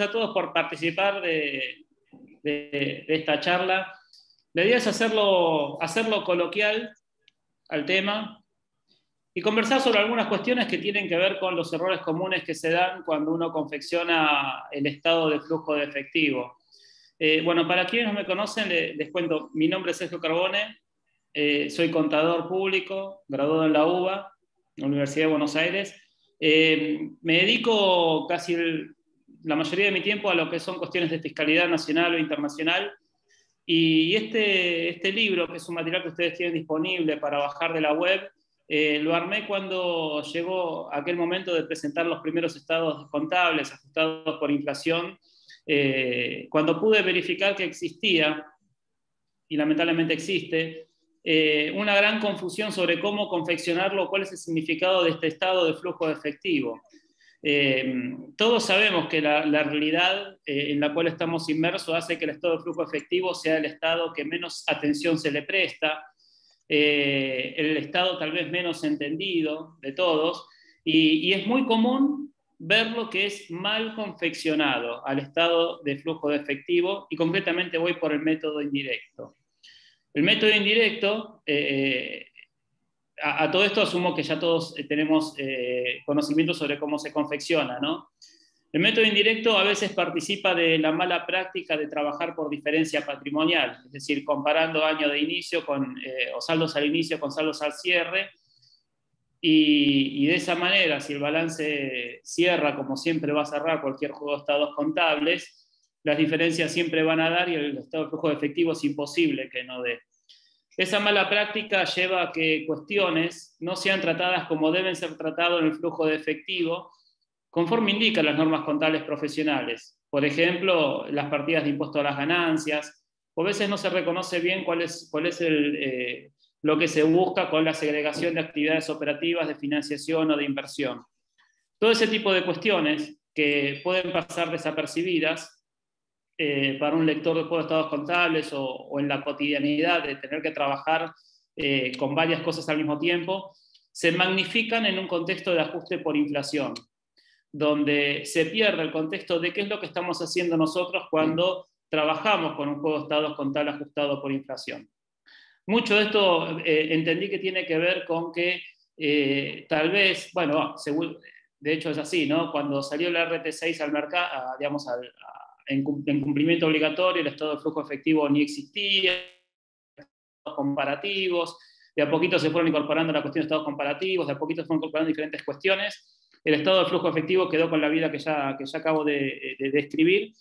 gracias a todos por participar de esta charla. La idea es hacerlo coloquial al tema y conversar sobre algunas cuestiones que tienen que ver con los errores comunes que se dan cuando uno confecciona el estado de flujo de efectivo. Bueno, para quienes no me conocen, les cuento, mi nombre es Sergio Carbone, soy contador público, graduado en la UBA, la Universidad de Buenos Aires. Me dedico casi la mayoría de mi tiempo a lo que son cuestiones de fiscalidad nacional o internacional, y este libro, que es un material que ustedes tienen disponible para bajar de la web, lo armé cuando llegó aquel momento de presentar los primeros estados contables ajustados por inflación, cuando pude verificar que existía, y lamentablemente existe, una gran confusión sobre cómo confeccionarlo, cuál es el significado de este estado de flujo de efectivo. Todos sabemos que la realidad en la cual estamos inmersos hace que el estado de flujo efectivo sea el estado que menos atención se le presta, el estado tal vez menos entendido de todos, y es muy común ver lo que es mal confeccionado al estado de flujo de efectivo, y concretamente voy por el método indirecto. El método indirecto, a todo esto asumo que ya todos tenemos conocimiento sobre cómo se confecciona, ¿no? El método indirecto a veces participa de la mala práctica de trabajar por diferencia patrimonial, es decir, comparando año de inicio o saldos al inicio con saldos al cierre, y de esa manera, si el balance cierra como siempre va a cerrar cualquier juego de estados contables, las diferencias siempre van a dar y el estado de flujo de efectivo es imposible que no dé. Esa mala práctica lleva a que cuestiones no sean tratadas como deben ser tratadas en el flujo de efectivo, conforme indican las normas contables profesionales. Por ejemplo, las partidas de impuesto a las ganancias, o a veces no se reconoce bien cuál es lo que se busca con la segregación de actividades operativas, de financiación o de inversión. Todo ese tipo de cuestiones que pueden pasar desapercibidas para un lector de juegos de estados contables o en la cotidianidad de tener que trabajar con varias cosas al mismo tiempo, se magnifican en un contexto de ajuste por inflación, donde se pierde el contexto de qué es lo que estamos haciendo nosotros cuando trabajamos con un juego de estados contable ajustado por inflación. Mucho de esto entendí que tiene que ver con que tal vez, bueno, de hecho es así, ¿no? Cuando salió la RT6 al mercado, digamos, en cumplimiento obligatorio, el estado de flujo efectivo ni existía, comparativos, de a poquito se fueron incorporando la cuestión de estados comparativos, de a poquito se fueron incorporando diferentes cuestiones, el estado de flujo efectivo quedó con la vida que ya acabo de describir,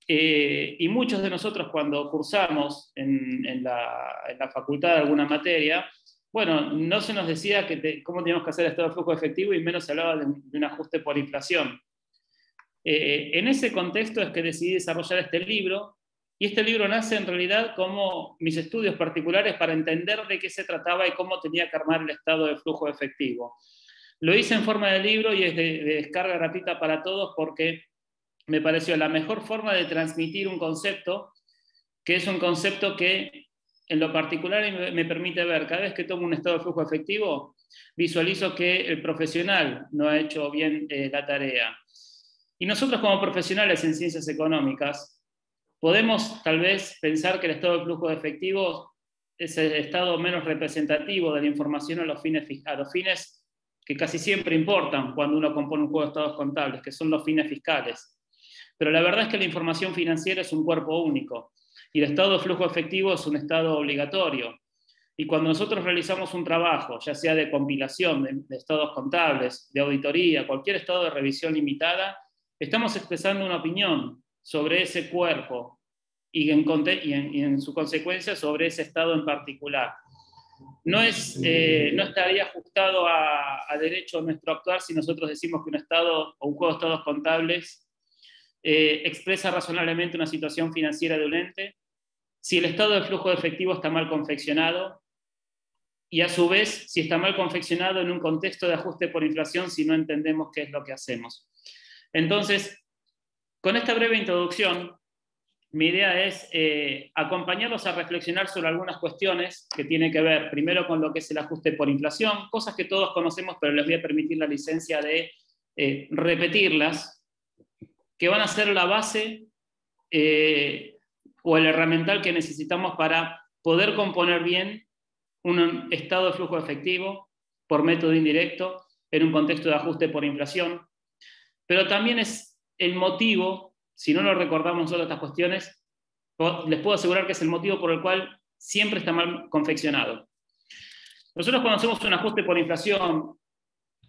y muchos de nosotros cuando cursamos en la facultad de alguna materia, bueno, no se nos decía cómo teníamos que hacer el estado de flujo efectivo y menos se hablaba de un ajuste por inflación. En ese contexto es que decidí desarrollar este libro, y este libro nace en realidad como mis estudios particulares para entender de qué se trataba y cómo tenía que armar el estado de flujo efectivo. Lo hice en forma de libro y es de descarga gratuita para todos porque me pareció la mejor forma de transmitir un concepto, que es un concepto que en lo particular me permite ver, cada vez que tomo un estado de flujo efectivo, visualizo que el profesional no ha hecho bien la tarea. Y nosotros como profesionales en ciencias económicas podemos tal vez pensar que el estado de flujo de efectivo es el estado menos representativo de la información a los fines que casi siempre importan cuando uno compone un juego de estados contables, que son los fines fiscales. Pero la verdad es que la información financiera es un cuerpo único y el estado de flujo efectivo es un estado obligatorio. Y cuando nosotros realizamos un trabajo, ya sea de compilación de estados contables, de auditoría, cualquier estado de revisión limitada, estamos expresando una opinión sobre ese cuerpo y en su consecuencia sobre ese estado en particular. No estaría ajustado a derecho nuestro actuar si nosotros decimos que un estado o un juego de estados contables expresa razonablemente una situación financiera de un ente, si el estado de flujo de efectivo está mal confeccionado, y a su vez si está mal confeccionado en un contexto de ajuste por inflación si no entendemos qué es lo que hacemos. Entonces, con esta breve introducción, mi idea es acompañarlos a reflexionar sobre algunas cuestiones que tienen que ver primero con lo que es el ajuste por inflación, cosas que todos conocemos, pero les voy a permitir la licencia de repetirlas, que van a ser la base o el herramental que necesitamos para poder componer bien un estado de flujo efectivo por método indirecto en un contexto de ajuste por inflación, pero también es el motivo, si no lo recordamos solo estas cuestiones, les puedo asegurar que es el motivo por el cual siempre está mal confeccionado. Nosotros cuando hacemos un ajuste por inflación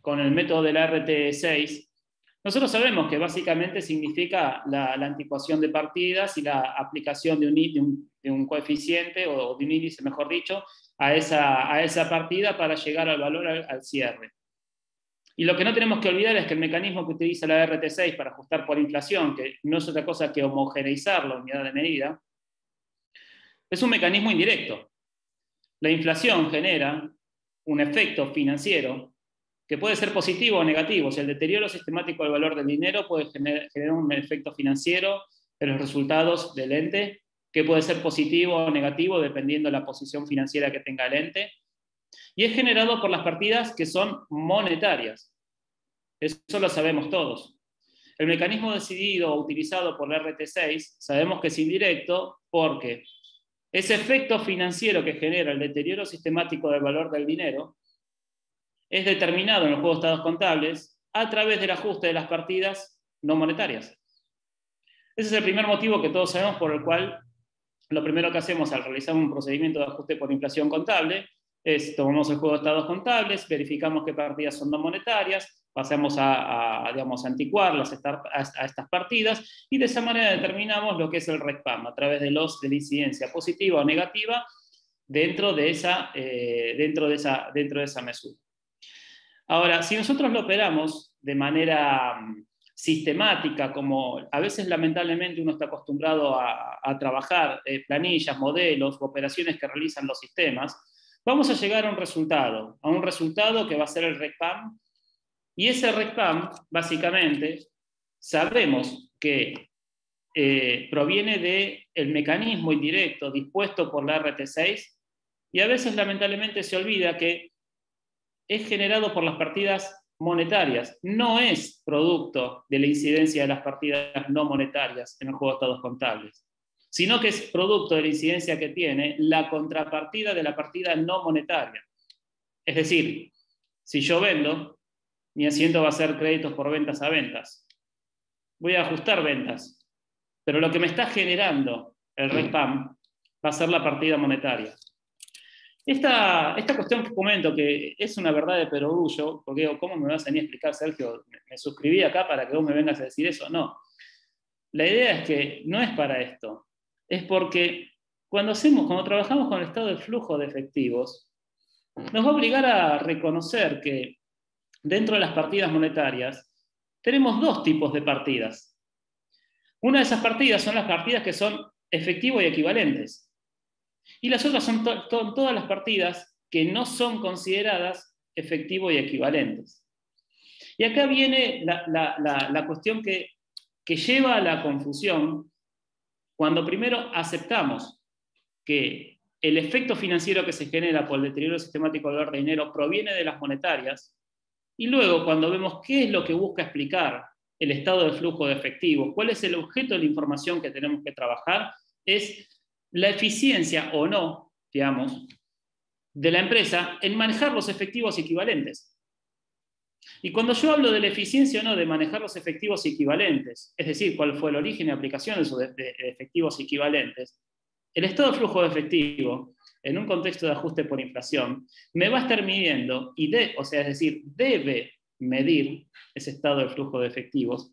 con el método de la RT6, nosotros sabemos que básicamente significa la anticuación de partidas y la aplicación de un coeficiente o de un índice, mejor dicho, a esa partida para llegar al valor al cierre. Y lo que no tenemos que olvidar es que el mecanismo que utiliza la RT6 para ajustar por inflación, que no es otra cosa que homogeneizar la unidad de medida, es un mecanismo indirecto. La inflación genera un efecto financiero que puede ser positivo o negativo. O sea, el deterioro sistemático del valor del dinero puede generar un efecto financiero en los resultados del ente, que puede ser positivo o negativo dependiendo de la posición financiera que tenga el ente. Y es generado por las partidas que son monetarias. Eso lo sabemos todos. El mecanismo decidido o utilizado por la RT6 sabemos que es indirecto porque ese efecto financiero que genera el deterioro sistemático del valor del dinero es determinado en los juegos de estados contables a través del ajuste de las partidas no monetarias. Ese es el primer motivo que todos sabemos por el cual lo primero que hacemos al realizar un procedimiento de ajuste por inflación contable es tomamos el juego de estados contables, verificamos qué partidas son no monetarias, pasamos a anticuarlas a estas partidas y de esa manera determinamos lo que es el RECPAM a través de la incidencia positiva o negativa dentro de esa mesura. Ahora, si nosotros lo operamos de manera sistemática, como a veces lamentablemente uno está acostumbrado a trabajar planillas, modelos, operaciones que realizan los sistemas, vamos a llegar a un resultado que va a ser el RECPAM, y ese RECPAM, básicamente, sabemos que proviene del mecanismo indirecto dispuesto por la RT6, y a veces lamentablemente se olvida que es generado por las partidas monetarias, no es producto de la incidencia de las partidas no monetarias en el juego de estados contables, sino que es producto de la incidencia que tiene la contrapartida de la partida no monetaria. Es decir, si yo vendo, mi asiento va a ser créditos por ventas a ventas. Voy a ajustar ventas, pero lo que me está generando el RECPAM va a ser la partida monetaria. Esta cuestión que comento, que es una verdad de perogrullo, porque digo, ¿cómo me vas a venir a explicar, Sergio? Me suscribí acá para que vos me vengas a decir eso. No. La idea es que no es para esto. Es porque cuando trabajamos con el estado de flujo de efectivos, nos va a obligar a reconocer que dentro de las partidas monetarias tenemos dos tipos de partidas. Una de esas partidas son las partidas que son efectivo y equivalentes. Y las otras son todas las partidas que no son consideradas efectivo y equivalentes. Y acá viene la cuestión que lleva a la confusión cuando primero aceptamos que el efecto financiero que se genera por el deterioro sistemático del valor de dinero proviene de las monetarias, y luego cuando vemos qué es lo que busca explicar el estado de flujo de efectivo, cuál es el objeto de la información que tenemos que trabajar, es la eficiencia o no, digamos, de la empresa en manejar los efectivos equivalentes. Y cuando yo hablo de la eficiencia o no de manejar los efectivos equivalentes, es decir, cuál fue el origen y aplicación de esos efectivos equivalentes, el estado de flujo de efectivo, en un contexto de ajuste por inflación, me va a estar midiendo, debe medir ese estado de flujo de efectivos,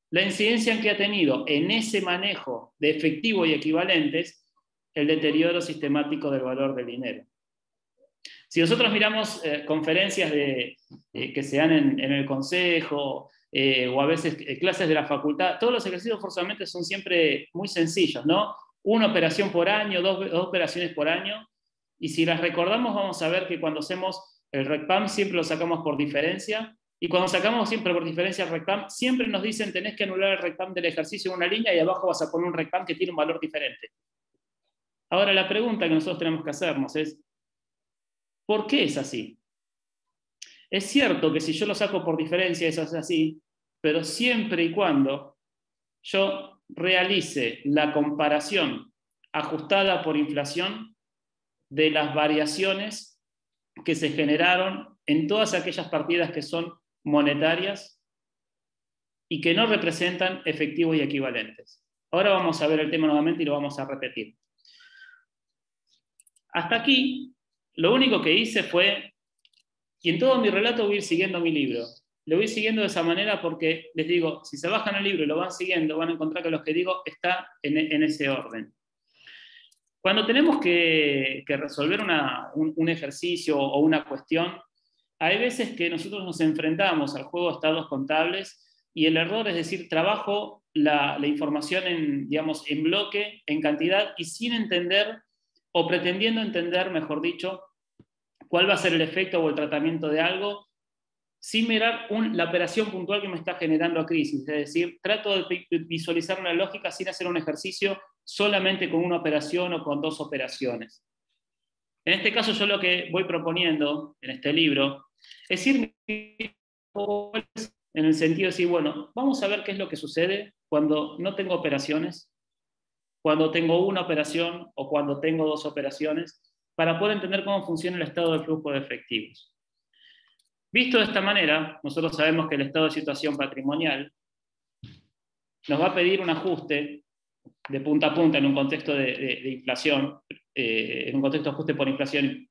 la incidencia que ha tenido en ese manejo de efectivo y equivalentes el deterioro sistemático del valor del dinero. Si nosotros miramos conferencias que se dan en el consejo o a veces clases de la facultad, todos los ejercicios forzosamente son siempre muy sencillos, ¿no? Una operación por año, dos operaciones por año, y si las recordamos vamos a ver que cuando hacemos el RECPAM siempre lo sacamos por diferencia, y cuando sacamos siempre por diferencia el RECPAM, siempre nos dicen tenés que anular el RECPAM del ejercicio en una línea y abajo vas a poner un RECPAM que tiene un valor diferente. Ahora, la pregunta que nosotros tenemos que hacernos es, ¿por qué es así? Es cierto que si yo lo saco por diferencia eso es así, pero siempre y cuando yo realice la comparación ajustada por inflación de las variaciones que se generaron en todas aquellas partidas que son monetarias y que no representan efectivos y equivalentes. Ahora vamos a ver el tema nuevamente y lo vamos a repetir. Hasta aquí, lo único que hice fue, y en todo mi relato voy a ir siguiendo mi libro. Lo voy siguiendo de esa manera porque, les digo, si se bajan el libro y lo van siguiendo, van a encontrar que lo que digo está en ese orden. Cuando tenemos que resolver un ejercicio o una cuestión, hay veces que nosotros nos enfrentamos al juego de estados contables y el error es decir, trabajo la información digamos, en bloque, en cantidad, y sin entender, o pretendiendo entender, mejor dicho, cuál va a ser el efecto o el tratamiento de algo, sin mirar la operación puntual que me está generando crisis. Es decir, trato de visualizar una lógica sin hacer un ejercicio solamente con una operación o con dos operaciones. En este caso, yo lo que voy proponiendo en este libro es ir en el sentido de decir, bueno, vamos a ver qué es lo que sucede cuando no tengo operaciones, cuando tengo una operación o cuando tengo dos operaciones, para poder entender cómo funciona el estado de flujo de efectivos. Visto de esta manera, nosotros sabemos que el estado de situación patrimonial nos va a pedir un ajuste de punta a punta en un contexto de inflación, en un contexto de ajuste por inflación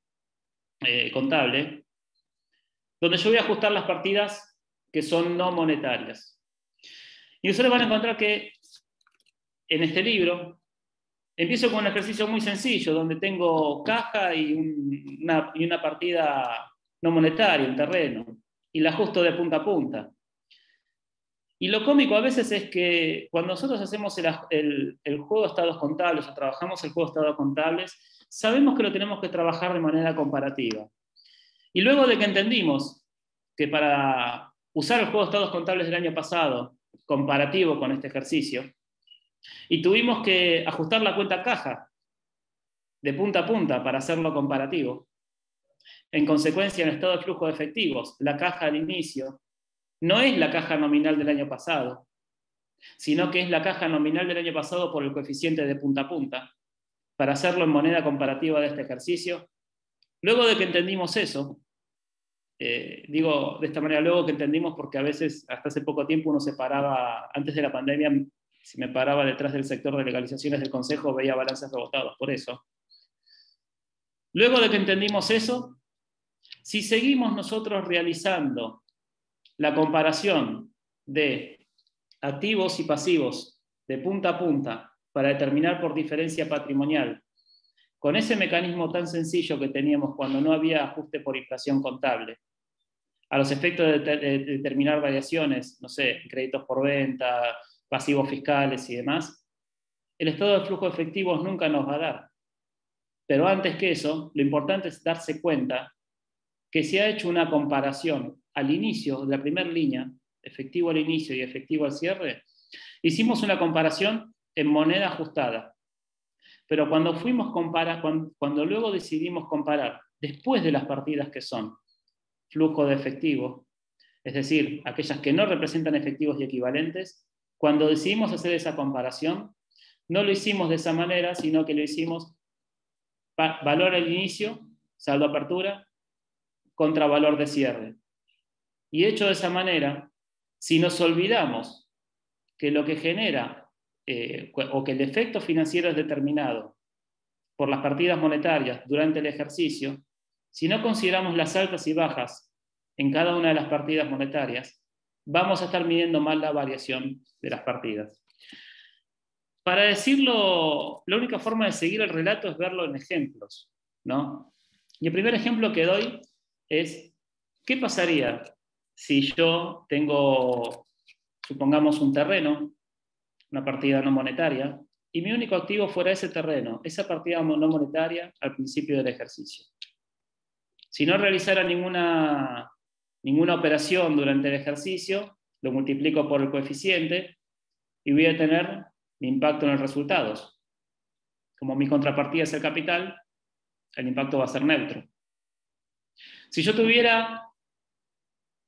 contable, donde yo voy a ajustar las partidas que son no monetarias. Y ustedes van a encontrar que en este libro empiezo con un ejercicio muy sencillo, donde tengo caja y una partida no monetaria, un terreno, y la ajusto de punta a punta. Y lo cómico a veces es que cuando nosotros hacemos el juego de estados contables o trabajamos el juego de estados contables, sabemos que lo tenemos que trabajar de manera comparativa. Y luego de que entendimos que para usar el juego de estados contables del año pasado, comparativo con este ejercicio, y tuvimos que ajustar la cuenta caja de punta a punta para hacerlo comparativo, en consecuencia, en el estado de flujo de efectivos, la caja al inicio no es la caja nominal del año pasado, sino que es la caja nominal del año pasado por el coeficiente de punta a punta, para hacerlo en moneda comparativa de este ejercicio. Luego de que entendimos eso, digo de esta manera, luego que entendimos, porque a veces, hasta hace poco tiempo, uno se paraba, antes de la pandemia, si me paraba detrás del sector de legalizaciones del Consejo, veía balances rebotados, por eso. Luego de que entendimos eso, si seguimos nosotros realizando la comparación de activos y pasivos de punta a punta para determinar por diferencia patrimonial, con ese mecanismo tan sencillo que teníamos cuando no había ajuste por inflación contable, a los efectos de determinar variaciones, no sé, créditos por venta, pasivos fiscales y demás, el estado de flujo de efectivos nunca nos va a dar. Pero antes que eso, lo importante es darse cuenta que se ha hecho una comparación al inicio de la primera línea, efectivo al inicio y efectivo al cierre, hicimos una comparación en moneda ajustada. Pero cuando cuando luego decidimos comparar, después de las partidas que son flujo de efectivo, es decir, aquellas que no representan efectivos y equivalentes, cuando decidimos hacer esa comparación, no lo hicimos de esa manera, sino que lo hicimos valor al inicio, saldo apertura, contra valor de cierre. Y hecho de esa manera, si nos olvidamos que lo que genera o que el efecto financiero es determinado por las partidas monetarias durante el ejercicio, si no consideramos las altas y bajas en cada una de las partidas monetarias, vamos a estar midiendo mal la variación de las partidas. Para decirlo, la única forma de seguir el relato es verlo en ejemplos, ¿no? Y el primer ejemplo que doy es, ¿qué pasaría si yo tengo, supongamos, un terreno, una partida no monetaria, y mi único activo fuera ese terreno, esa partida no monetaria al principio del ejercicio? Si no realizara ninguna operación durante el ejercicio, lo multiplico por el coeficiente y voy a tener mi impacto en los resultados. Como mi contrapartida es el capital, el impacto va a ser neutro. Si yo tuviera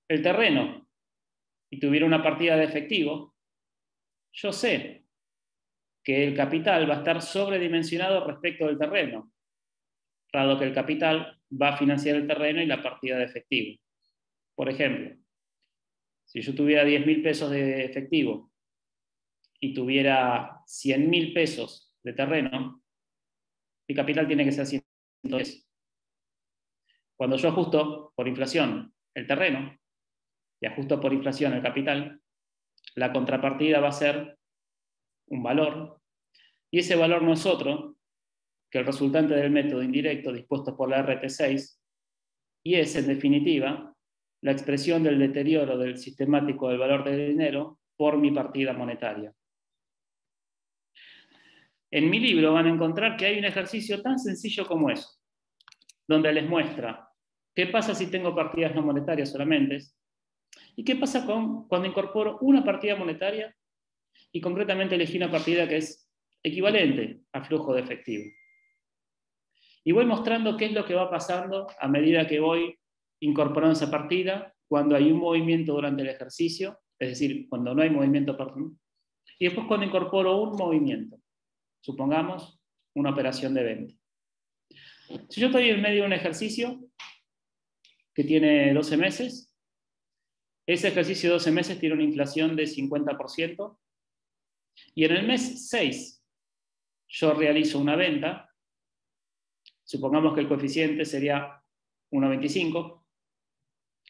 el terreno y tuviera una partida de efectivo, yo sé que el capital va a estar sobredimensionado respecto del terreno, dado que el capital va a financiar el terreno y la partida de efectivo. Por ejemplo, si yo tuviera 10.000 pesos de efectivo y tuviera 100.000 pesos de terreno, mi capital tiene que ser 110. Cuando yo ajusto por inflación el terreno y ajusto por inflación el capital, la contrapartida va a ser un valor, y ese valor no es otro que el resultante del método indirecto dispuesto por la RT6, y es, en definitiva, la expresión del deterioro del sistemático del valor del dinero por mi partida monetaria. En mi libro van a encontrar que hay un ejercicio tan sencillo como eso, donde les muestra qué pasa si tengo partidas no monetarias solamente, y qué pasa cuando incorporo una partida monetaria y concretamente elegí una partida que es equivalente a flujo de efectivo. Y voy mostrando qué es lo que va pasando a medida que voy incorporando esa partida, cuando hay un movimiento durante el ejercicio, es decir, cuando no hay movimiento, y después cuando incorporo un movimiento, supongamos una operación de venta. Si yo estoy en medio de un ejercicio que tiene 12 meses, ese ejercicio de 12 meses tiene una inflación de 50%, y en el mes 6 yo realizo una venta, supongamos que el coeficiente sería 1,25,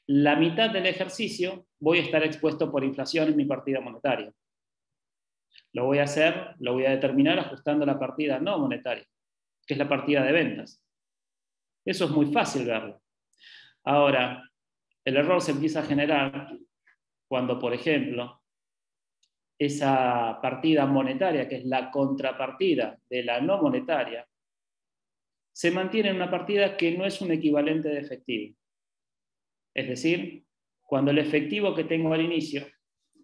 la mitad del ejercicio voy a estar expuesto por inflación en mi partida monetaria. Lo voy a determinar ajustando la partida no monetaria, que es la partida de ventas. Eso es muy fácil verlo. Ahora, el error se empieza a generar cuando, por ejemplo, esa partida monetaria, que es la contrapartida de la no monetaria, se mantiene en una partida que no es un equivalente de efectivo. Es decir, cuando el efectivo que tengo al inicio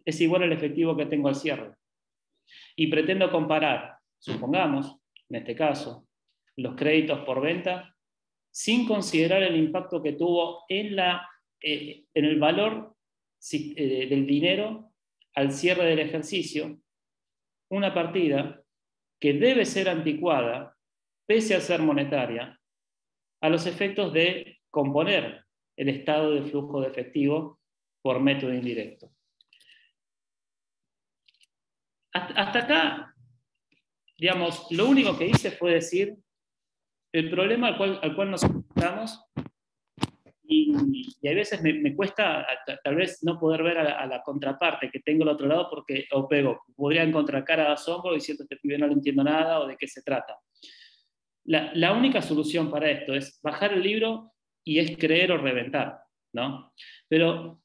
es igual al efectivo que tengo al cierre. Y pretendo comparar, supongamos, en este caso, los créditos por venta, sin considerar el impacto que tuvo en el valor del dinero al cierre del ejercicio, una partida que debe ser anticuada, pese a ser monetaria, a los efectos de componer el estado de flujo de efectivo por método indirecto. Hasta acá, digamos, lo único que hice fue decir el problema al cual nos enfrentamos, y a veces me cuesta tal vez no poder ver a la contraparte que tengo al otro lado, porque o pego, podría encontrar cara de asombro diciendo este pibe no le entiendo nada o de qué se trata. La única solución para esto es bajar el libro y es creer o reventar, ¿no? Pero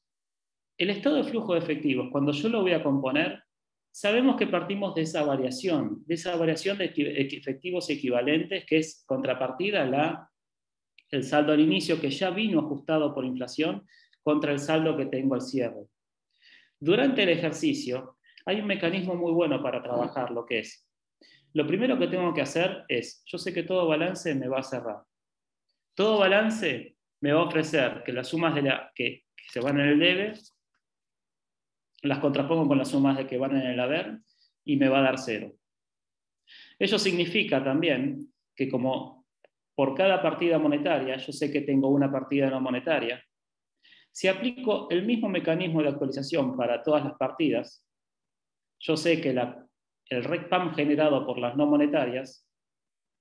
el estado de flujo de efectivos, cuando yo lo voy a componer, sabemos que partimos de esa variación de efectivos equivalentes, que es contrapartida el saldo al inicio, que ya vino ajustado por inflación, contra el saldo que tengo al cierre. Durante el ejercicio hay un mecanismo muy bueno para trabajar lo que es. Lo primero que tengo que hacer es, yo sé que todo balance me va a cerrar. Todo balance me va a ofrecer que las sumas que se van en el debe, las contrapongo con las sumas que van en el haber y me va a dar 0. Ello significa también que como por cada partida monetaria yo sé que tengo una partida no monetaria, si aplico el mismo mecanismo de actualización para todas las partidas, yo sé que el RECPAM generado por las no monetarias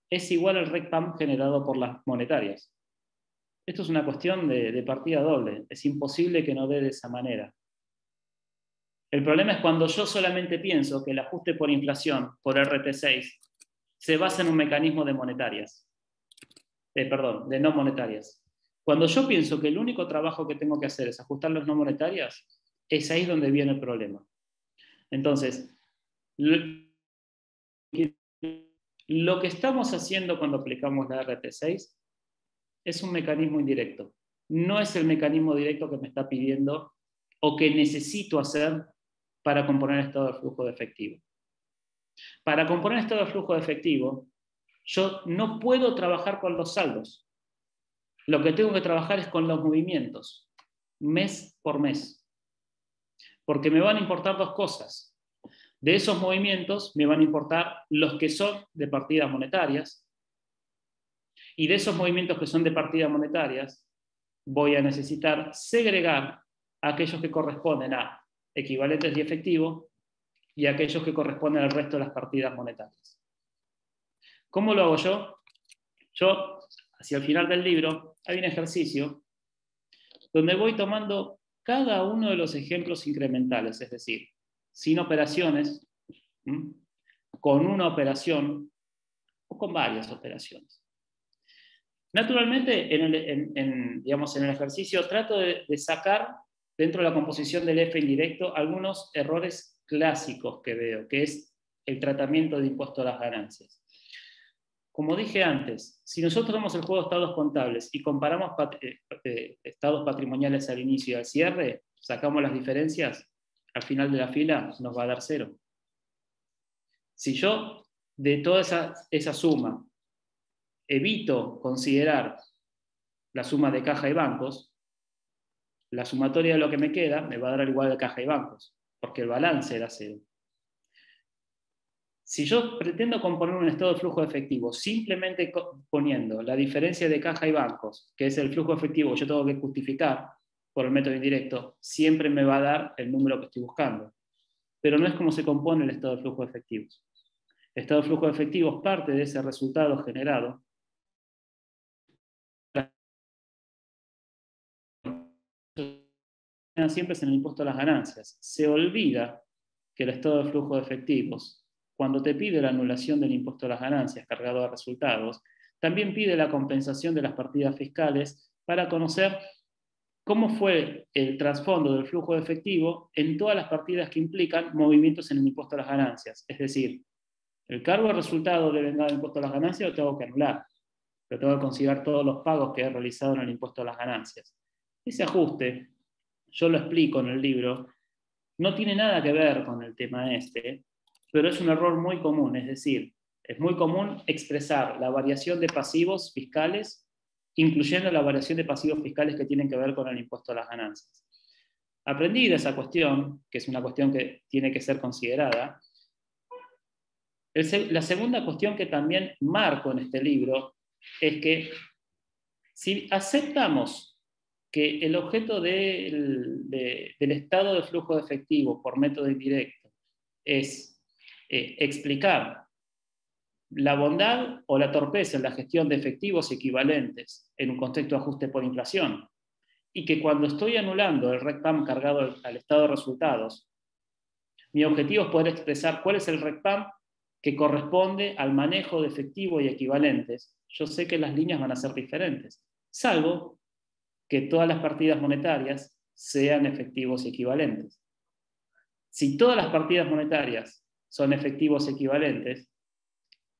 es igual al RECPAM generado por las monetarias. Esto es una cuestión de partida doble. Es imposible que no dé de esa manera. El problema es cuando yo solamente pienso que el ajuste por inflación, por RT6, se basa en un mecanismo de monetarias. De no monetarias. Cuando yo pienso que el único trabajo que tengo que hacer es ajustar las no monetarias, es ahí donde viene el problema. Entonces, lo que estamos haciendo cuando aplicamos la RT6 es un mecanismo indirecto. No es el mecanismo directo que me está pidiendo o que necesito hacer para componer estado de flujo de efectivo. Para componer estado de flujo de efectivo, yo no puedo trabajar con los saldos. Lo que tengo que trabajar es con los movimientos, mes por mes. Porque me van a importar dos cosas. De esos movimientos me van a importar los que son de partidas monetarias, y de esos movimientos que son de partidas monetarias voy a necesitar segregar aquellos que corresponden a equivalentes y efectivo y aquellos que corresponden al resto de las partidas monetarias. ¿Cómo lo hago yo? Yo, hacia el final del libro, hay un ejercicio donde voy tomando cada uno de los ejemplos incrementales, es decir, sin operaciones, con una operación o con varias operaciones. Naturalmente, digamos, en el ejercicio trato de sacar dentro de la composición del F indirecto algunos errores clásicos que veo, que es el tratamiento de impuesto a las ganancias. Como dije antes, si nosotros vemos el juego de estados contables y comparamos estados patrimoniales al inicio y al cierre, sacamos las diferencias, al final de la fila nos va a dar 0. Si yo de toda esa suma evito considerar la suma de caja y bancos, la sumatoria de lo que me queda me va a dar al igual de caja y bancos, porque el balance era 0. Si yo pretendo componer un estado de flujo de efectivo simplemente poniendo la diferencia de caja y bancos, que es el flujo efectivo que yo tengo que justificar por el método indirecto, siempre me va a dar el número que estoy buscando. Pero no es como se compone el estado de flujo de efectivos. El estado de flujo de efectivos parte de ese resultado generado siempre es en el impuesto a las ganancias. Se olvida que el estado de flujo de efectivos, cuando te pide la anulación del impuesto a las ganancias cargado a resultados, también pide la compensación de las partidas fiscales para conocer cómo fue el trasfondo del flujo de efectivo en todas las partidas que implican movimientos en el impuesto a las ganancias. Es decir, el cargo de resultado de vengado del impuesto a las ganancias lo tengo que anular, pero tengo que considerar todos los pagos que he realizado en el impuesto a las ganancias. Ese ajuste, yo lo explico en el libro, no tiene nada que ver con el tema pero es un error muy común, es decir, es muy común expresar la variación de pasivos fiscales, incluyendo la variación de pasivos fiscales que tienen que ver con el impuesto a las ganancias. Aprendí de esa cuestión, que es una cuestión que tiene que ser considerada. La segunda cuestión que también marco en este libro es que si aceptamos que el objeto del estado de flujo de efectivo por método indirecto es explicar la bondad o la torpeza en la gestión de efectivos equivalentes en un contexto de ajuste por inflación, y que cuando estoy anulando el RECPAM cargado al estado de resultados, mi objetivo es poder expresar cuál es el RECPAM que corresponde al manejo de efectivo y equivalentes. Yo sé que las líneas van a ser diferentes, salvo que todas las partidas monetarias sean efectivos y equivalentes. Si todas las partidas monetarias son efectivos equivalentes,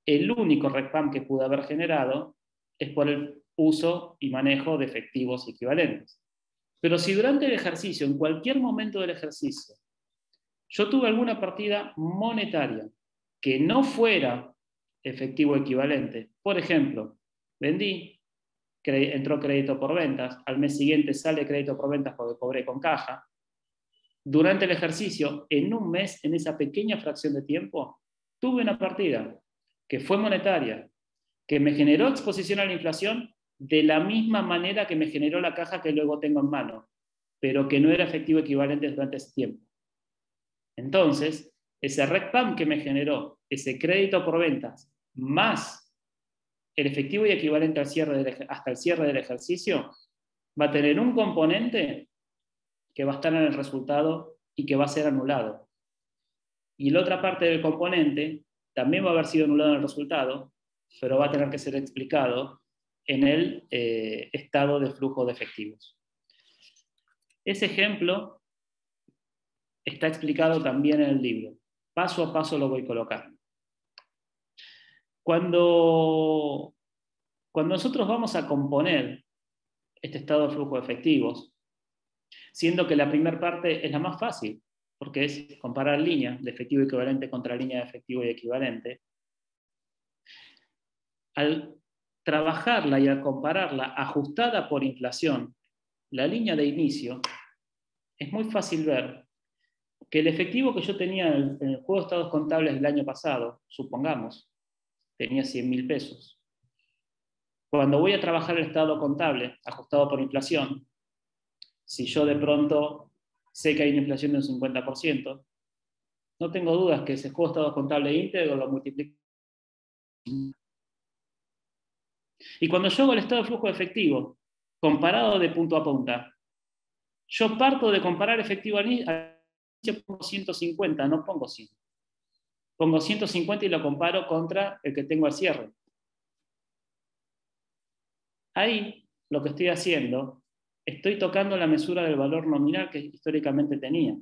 el único RECPAM que pude haber generado es por el uso y manejo de efectivos equivalentes. Pero si durante el ejercicio, en cualquier momento del ejercicio, yo tuve alguna partida monetaria que no fuera efectivo equivalente, por ejemplo, vendí, entró crédito por ventas, al mes siguiente sale crédito por ventas porque cobré con caja, durante el ejercicio, en un mes, en esa pequeña fracción de tiempo, tuve una partida que fue monetaria, que me generó exposición a la inflación de la misma manera que me generó la caja que luego tengo en mano, pero que no era efectivo equivalente durante ese tiempo. Entonces, ese RECPAM que me generó, ese crédito por ventas, más el efectivo y equivalente al hasta el cierre del ejercicio, va a tener un componente que va a estar en el resultado y que va a ser anulado. Y la otra parte del componente también va a haber sido anulado en el resultado, pero va a tener que ser explicado en el estado de flujo de efectivos. Ese ejemplo está explicado también en el libro. Paso a paso lo voy colocando. Cuando nosotros vamos a componer este estado de flujo de efectivos, siendo que la primera parte es la más fácil, porque es comparar líneas de efectivo equivalente contra línea de efectivo y equivalente, al trabajarla y al compararla ajustada por inflación, la línea de inicio, es muy fácil ver que el efectivo que yo tenía en el juego de estados contables del año pasado, supongamos, tenía 100.000 pesos. Cuando voy a trabajar el estado contable, ajustado por inflación, si yo de pronto sé que hay una inflación de un 50%, no tengo dudas que ese juego de estado contable íntegro lo multiplico. Y cuando yo hago el estado de flujo de efectivo, comparado de punto a punta, yo parto de comparar efectivo al inicio, pongo 150, no pongo 100. Pongo 150 y lo comparo contra el que tengo al cierre. Ahí lo que estoy haciendo, estoy tocando la mesura del valor nominal que históricamente tenía.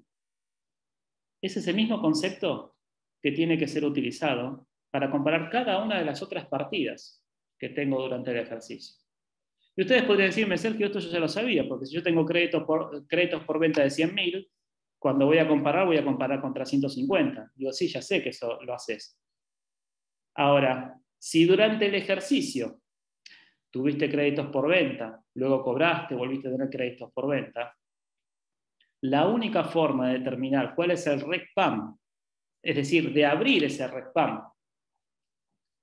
Es ese mismo concepto que tiene que ser utilizado para comparar cada una de las otras partidas que tengo durante el ejercicio. Y ustedes podrían decirme, Sergio, esto yo ya lo sabía, porque si yo tengo créditos por venta de 100.000, cuando voy a comparar contra 150. Digo, sí, ya sé que eso lo haces. Ahora, si durante el ejercicio tuviste créditos por venta, luego cobraste, volviste a tener créditos por venta, la única forma de determinar cuál es el RECPAM, es decir, de abrir ese RECPAM,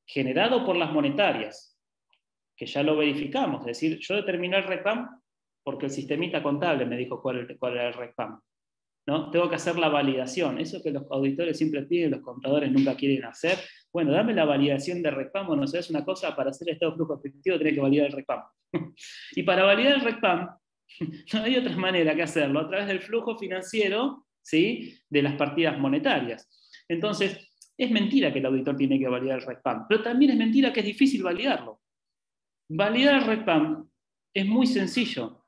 generado por las monetarias, que ya lo verificamos, es decir, yo determiné el RECPAM porque el sistemita contable me dijo cuál era el RECPAM. ¿No? Tengo que hacer la validación, eso que los auditores siempre piden, los contadores nunca quieren hacer. Bueno, dame la validación de RECPAM, o no sé, es una cosa, para hacer el estado de flujo efectivo tenés que validar el RECPAM. Y para validar el RECPAM, no hay otra manera que hacerlo, a través del flujo financiero, ¿sí?, de las partidas monetarias. Entonces, es mentira que el auditor tiene que validar el RECPAM, pero también es mentira que es difícil validarlo. Validar el RECPAM es muy sencillo.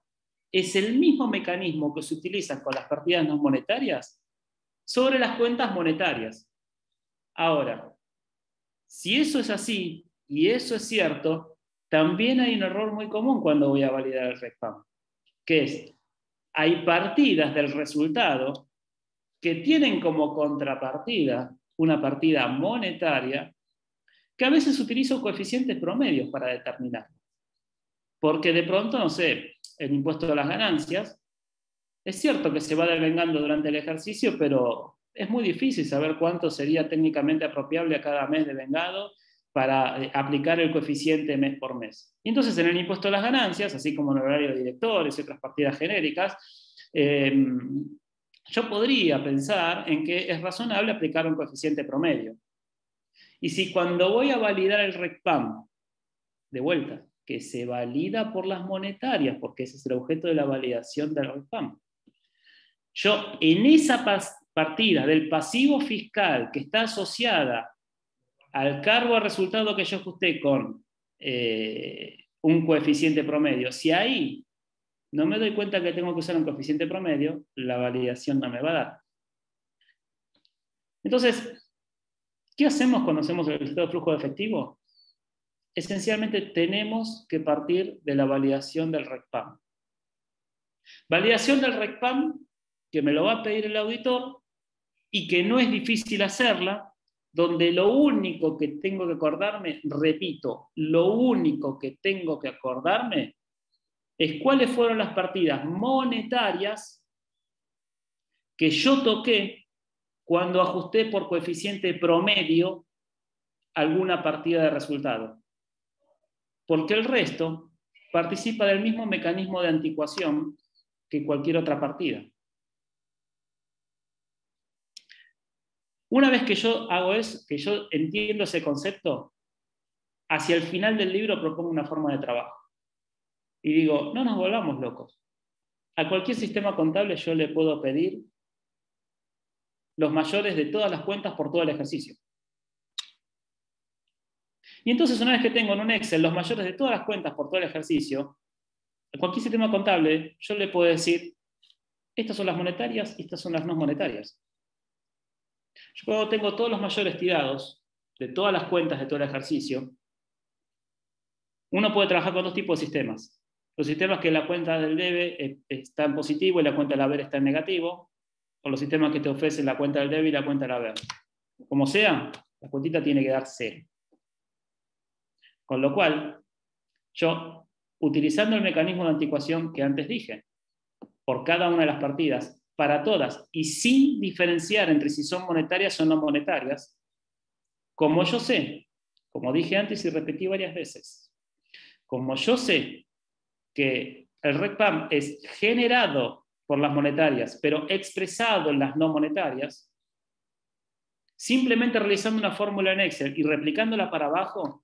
Es el mismo mecanismo que se utiliza con las partidas no monetarias sobre las cuentas monetarias. Ahora, si eso es así, y eso es cierto, también hay un error muy común cuando voy a validar el RECPAM, que es, hay partidas del resultado que tienen como contrapartida una partida monetaria que a veces utilizo coeficientes promedios para determinar. Porque de pronto, no sé, el impuesto de las ganancias, es cierto que se va devengando durante el ejercicio, pero es muy difícil saber cuánto sería técnicamente apropiable a cada mes devengado para aplicar el coeficiente mes por mes. Y entonces en el impuesto de las ganancias, así como en el horario de directores y otras partidas genéricas, yo podría pensar en que es razonable aplicar un coeficiente promedio. Y si cuando voy a validar el RECPAM, de vuelta, que se valida por las monetarias, porque ese es el objeto de la validación del RECPAM, yo en esa partida del pasivo fiscal que está asociada al cargo a resultado que yo ajusté con un coeficiente promedio, si ahí no me doy cuenta que tengo que usar un coeficiente promedio, la validación no me va a dar. Entonces, ¿qué hacemos cuando hacemos el resultado de flujo de efectivo? Esencialmente tenemos que partir de la validación del RECPAM. Validación del RECPAM que me lo va a pedir el auditor y que no es difícil hacerla, donde lo único que tengo que acordarme, repito, lo único que tengo que acordarme es cuáles fueron las partidas monetarias que yo toqué cuando ajusté por coeficiente promedio alguna partida de resultado. Porque el resto participa del mismo mecanismo de anticuación que cualquier otra partida. Una vez que yo hago eso, que yo entiendo ese concepto, hacia el final del libro propongo una forma de trabajo. Y digo, no nos volvamos locos. A cualquier sistema contable yo le puedo pedir los mayores de todas las cuentas por todo el ejercicio. Y entonces, una vez que tengo en un Excel los mayores de todas las cuentas por todo el ejercicio, a cualquier sistema contable yo le puedo decir, estas son las monetarias y estas son las no monetarias. Yo cuando tengo todos los mayores tirados de todas las cuentas de todo el ejercicio, uno puede trabajar con dos tipos de sistemas. Los sistemas que la cuenta del debe está en positivo y la cuenta del haber está en negativo, o los sistemas que te ofrecen la cuenta del debe y la cuenta del haber. Como sea, la cuentita tiene que dar 0. Con lo cual, yo, utilizando el mecanismo de anticuación que antes dije, por cada una de las partidas, para todas y sin diferenciar entre si son monetarias o no monetarias, como yo sé, como dije antes y repetí varias veces, como yo sé que el RECPAM es generado por las monetarias, pero expresado en las no monetarias, simplemente realizando una fórmula en Excel y replicándola para abajo,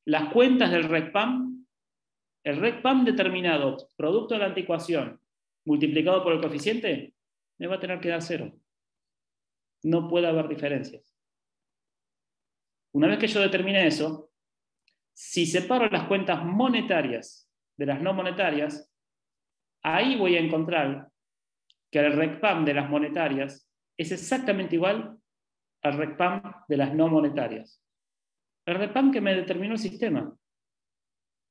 las cuentas del RECPAM, el RECPAM determinado, producto de la anticuación, multiplicado por el coeficiente, me va a tener que dar 0. No puede haber diferencias. Una vez que yo determine eso, si separo las cuentas monetarias de las no monetarias, ahí voy a encontrar que el RECPAM de las monetarias es exactamente igual al RECPAM de las no monetarias. El RECPAM que me determinó el sistema.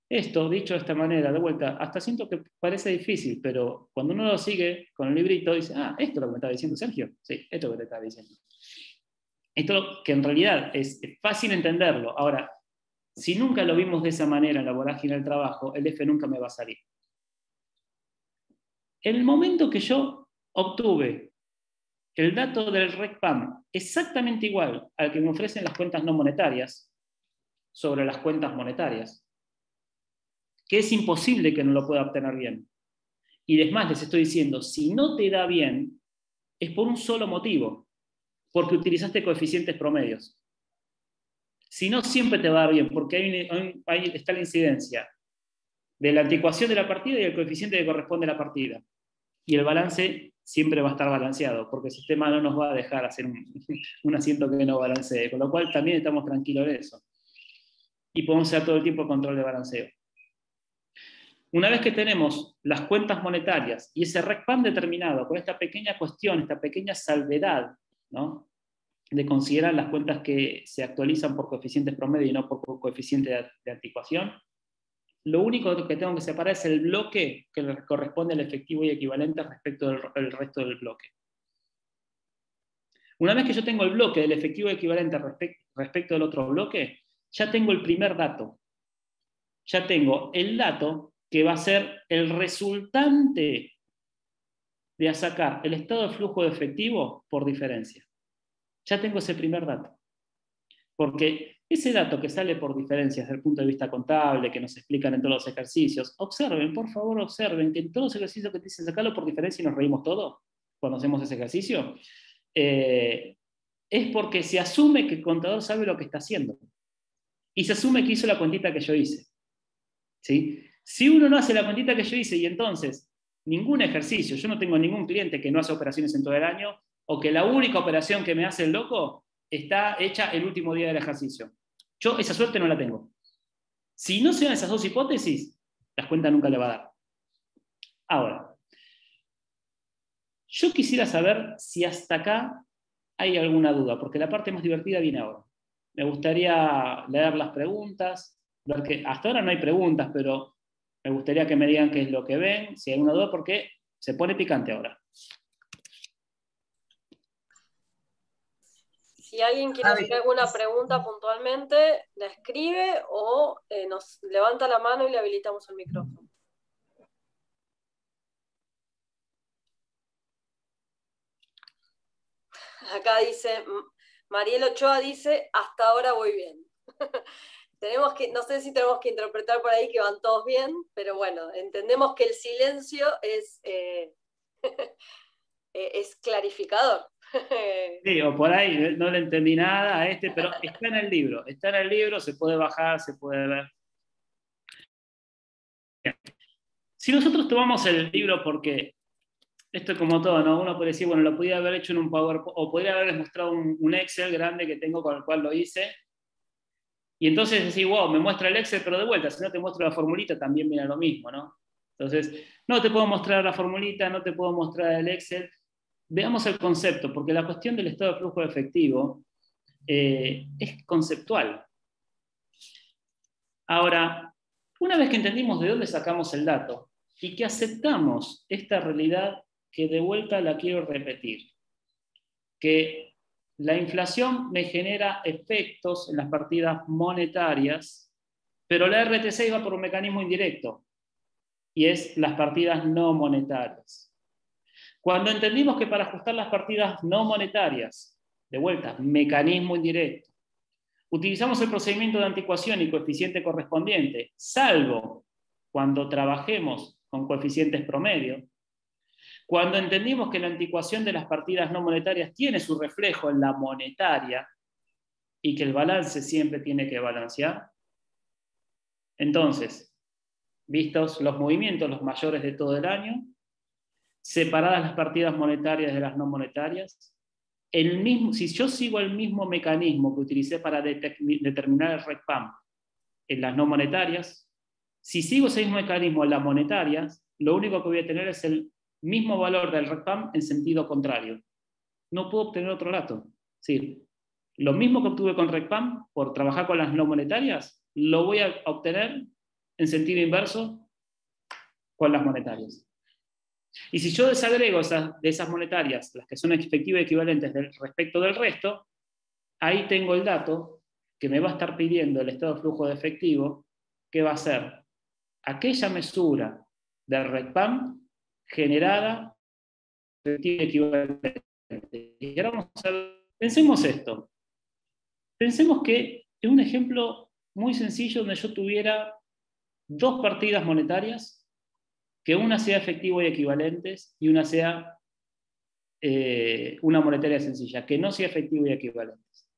Esto, dicho de esta manera, de vuelta, hasta siento que parece difícil, pero cuando uno lo sigue con el librito, dice, ah, esto es lo que me está diciendo Sergio. Sí, esto es lo que te está diciendo. Esto que en realidad es fácil entenderlo. Ahora, si nunca lo vimos de esa manera en la vorágine del trabajo, el F nunca me va a salir. En el momento que yo obtuve el dato del RECPAM exactamente igual al que me ofrecen las cuentas no monetarias sobre las cuentas monetarias, que es imposible que no lo pueda obtener bien. Y además les estoy diciendo, si no te da bien, es por un solo motivo, porque utilizaste coeficientes promedios. Si no, siempre te va a dar bien, porque ahí está la incidencia de la anticuación de la partida y el coeficiente que corresponde a la partida. Y el balance siempre va a estar balanceado, porque el sistema no nos va a dejar hacer un asiento que no balancee, con lo cual también estamos tranquilos de eso. Y podemos hacer todo el tiempo control de balanceo. Una vez que tenemos las cuentas monetarias y ese RECPAM determinado con esta pequeña cuestión, esta pequeña salvedad, ¿no?, de considerar las cuentas que se actualizan por coeficientes promedio y no por coeficiente de anticuación, lo único que tengo que separar es el bloque que le corresponde al efectivo y equivalente respecto del resto del bloque. Una vez que yo tengo el bloque del efectivo y equivalente respecto del otro bloque, ya tengo el primer dato. Ya tengo el dato que va a ser el resultante de sacar el estado de flujo de efectivo por diferencia. Ya tengo ese primer dato. Porque ese dato que sale por diferencia desde el punto de vista contable, que nos explican en todos los ejercicios, observen, por favor, observen que en todos los ejercicios que te dicen sacarlo por diferencia y nos reímos todos cuando hacemos ese ejercicio, es porque se asume que el contador sabe lo que está haciendo. Y se asume que hizo la cuentita que yo hice. ¿Sí? Si uno no hace la cuentita que yo hice y entonces ningún ejercicio, yo no tengo ningún cliente que no hace operaciones en todo el año, o que la única operación que me hace el loco está hecha el último día del ejercicio. Yo esa suerte no la tengo. Si no se dan esas dos hipótesis, las cuentas nunca le va a dar. Ahora, yo quisiera saber si hasta acá hay alguna duda, porque la parte más divertida viene ahora. Me gustaría leer las preguntas, ver que hasta ahora no hay preguntas, pero me gustaría que me digan qué es lo que ven, si hay alguna duda, porque se pone picante ahora. Si alguien quiere hacer alguna pregunta puntualmente, la escribe o nos levanta la mano y le habilitamos el micrófono. Acá dice, Mariel Ochoa dice, hasta ahora voy bien. No sé si tenemos que interpretar por ahí que van todos bien, pero bueno, entendemos que el silencio es clarificador. Sí, o por ahí no le entendí nada a pero está en el libro, se puede bajar, se puede ver. Si nosotros tomamos el libro porque, esto es como todo, ¿no? Uno puede decir, bueno, lo podría haber hecho en un PowerPoint, o podría haberles mostrado un Excel grande que tengo con el cual lo hice, y entonces decir, wow, me muestra el Excel, pero de vuelta, si no te muestro la formulita también viene lo mismo, ¿no? Entonces, no te puedo mostrar la formulita, no te puedo mostrar el Excel. Veamos el concepto, porque la cuestión del estado de flujo efectivo es conceptual. Ahora, una vez que entendimos de dónde sacamos el dato y que aceptamos esta realidad, que de vuelta la quiero repetir, que la inflación me genera efectos en las partidas monetarias, pero la RTC va por un mecanismo indirecto, y es las partidas no monetarias. Cuando entendimos que para ajustar las partidas no monetarias, de vuelta, mecanismo indirecto, utilizamos el procedimiento de anticuación y coeficiente correspondiente, salvo cuando trabajemos con coeficientes promedio. Cuando entendimos que la anticuación de las partidas no monetarias tiene su reflejo en la monetaria y que el balance siempre tiene que balancear. Entonces, vistos los movimientos, los mayores de todo el año, separadas las partidas monetarias de las no monetarias, si yo sigo el mismo mecanismo que utilicé para determinar el RECPAM en las no monetarias, si sigo ese mismo mecanismo en las monetarias, lo único que voy a tener es el mismo valor del RECPAM en sentido contrario. No puedo obtener otro dato. Sí, lo mismo que obtuve con RECPAM por trabajar con las no monetarias, lo voy a obtener en sentido inverso con las monetarias. Y si yo desagrego de esas monetarias, las que son efectivas y equivalentes respecto del resto, ahí tengo el dato que me va a estar pidiendo el estado de flujo de efectivo, que va a ser aquella mesura del RECPAM generada efectiva y equivalente. Y ahora vamos a ver, pensemos esto. Pensemos que es un ejemplo muy sencillo donde yo tuviera dos partidas monetarias, que una sea efectivo y equivalentes y una sea una monetaria sencilla, que no sea efectivo y equivalentes.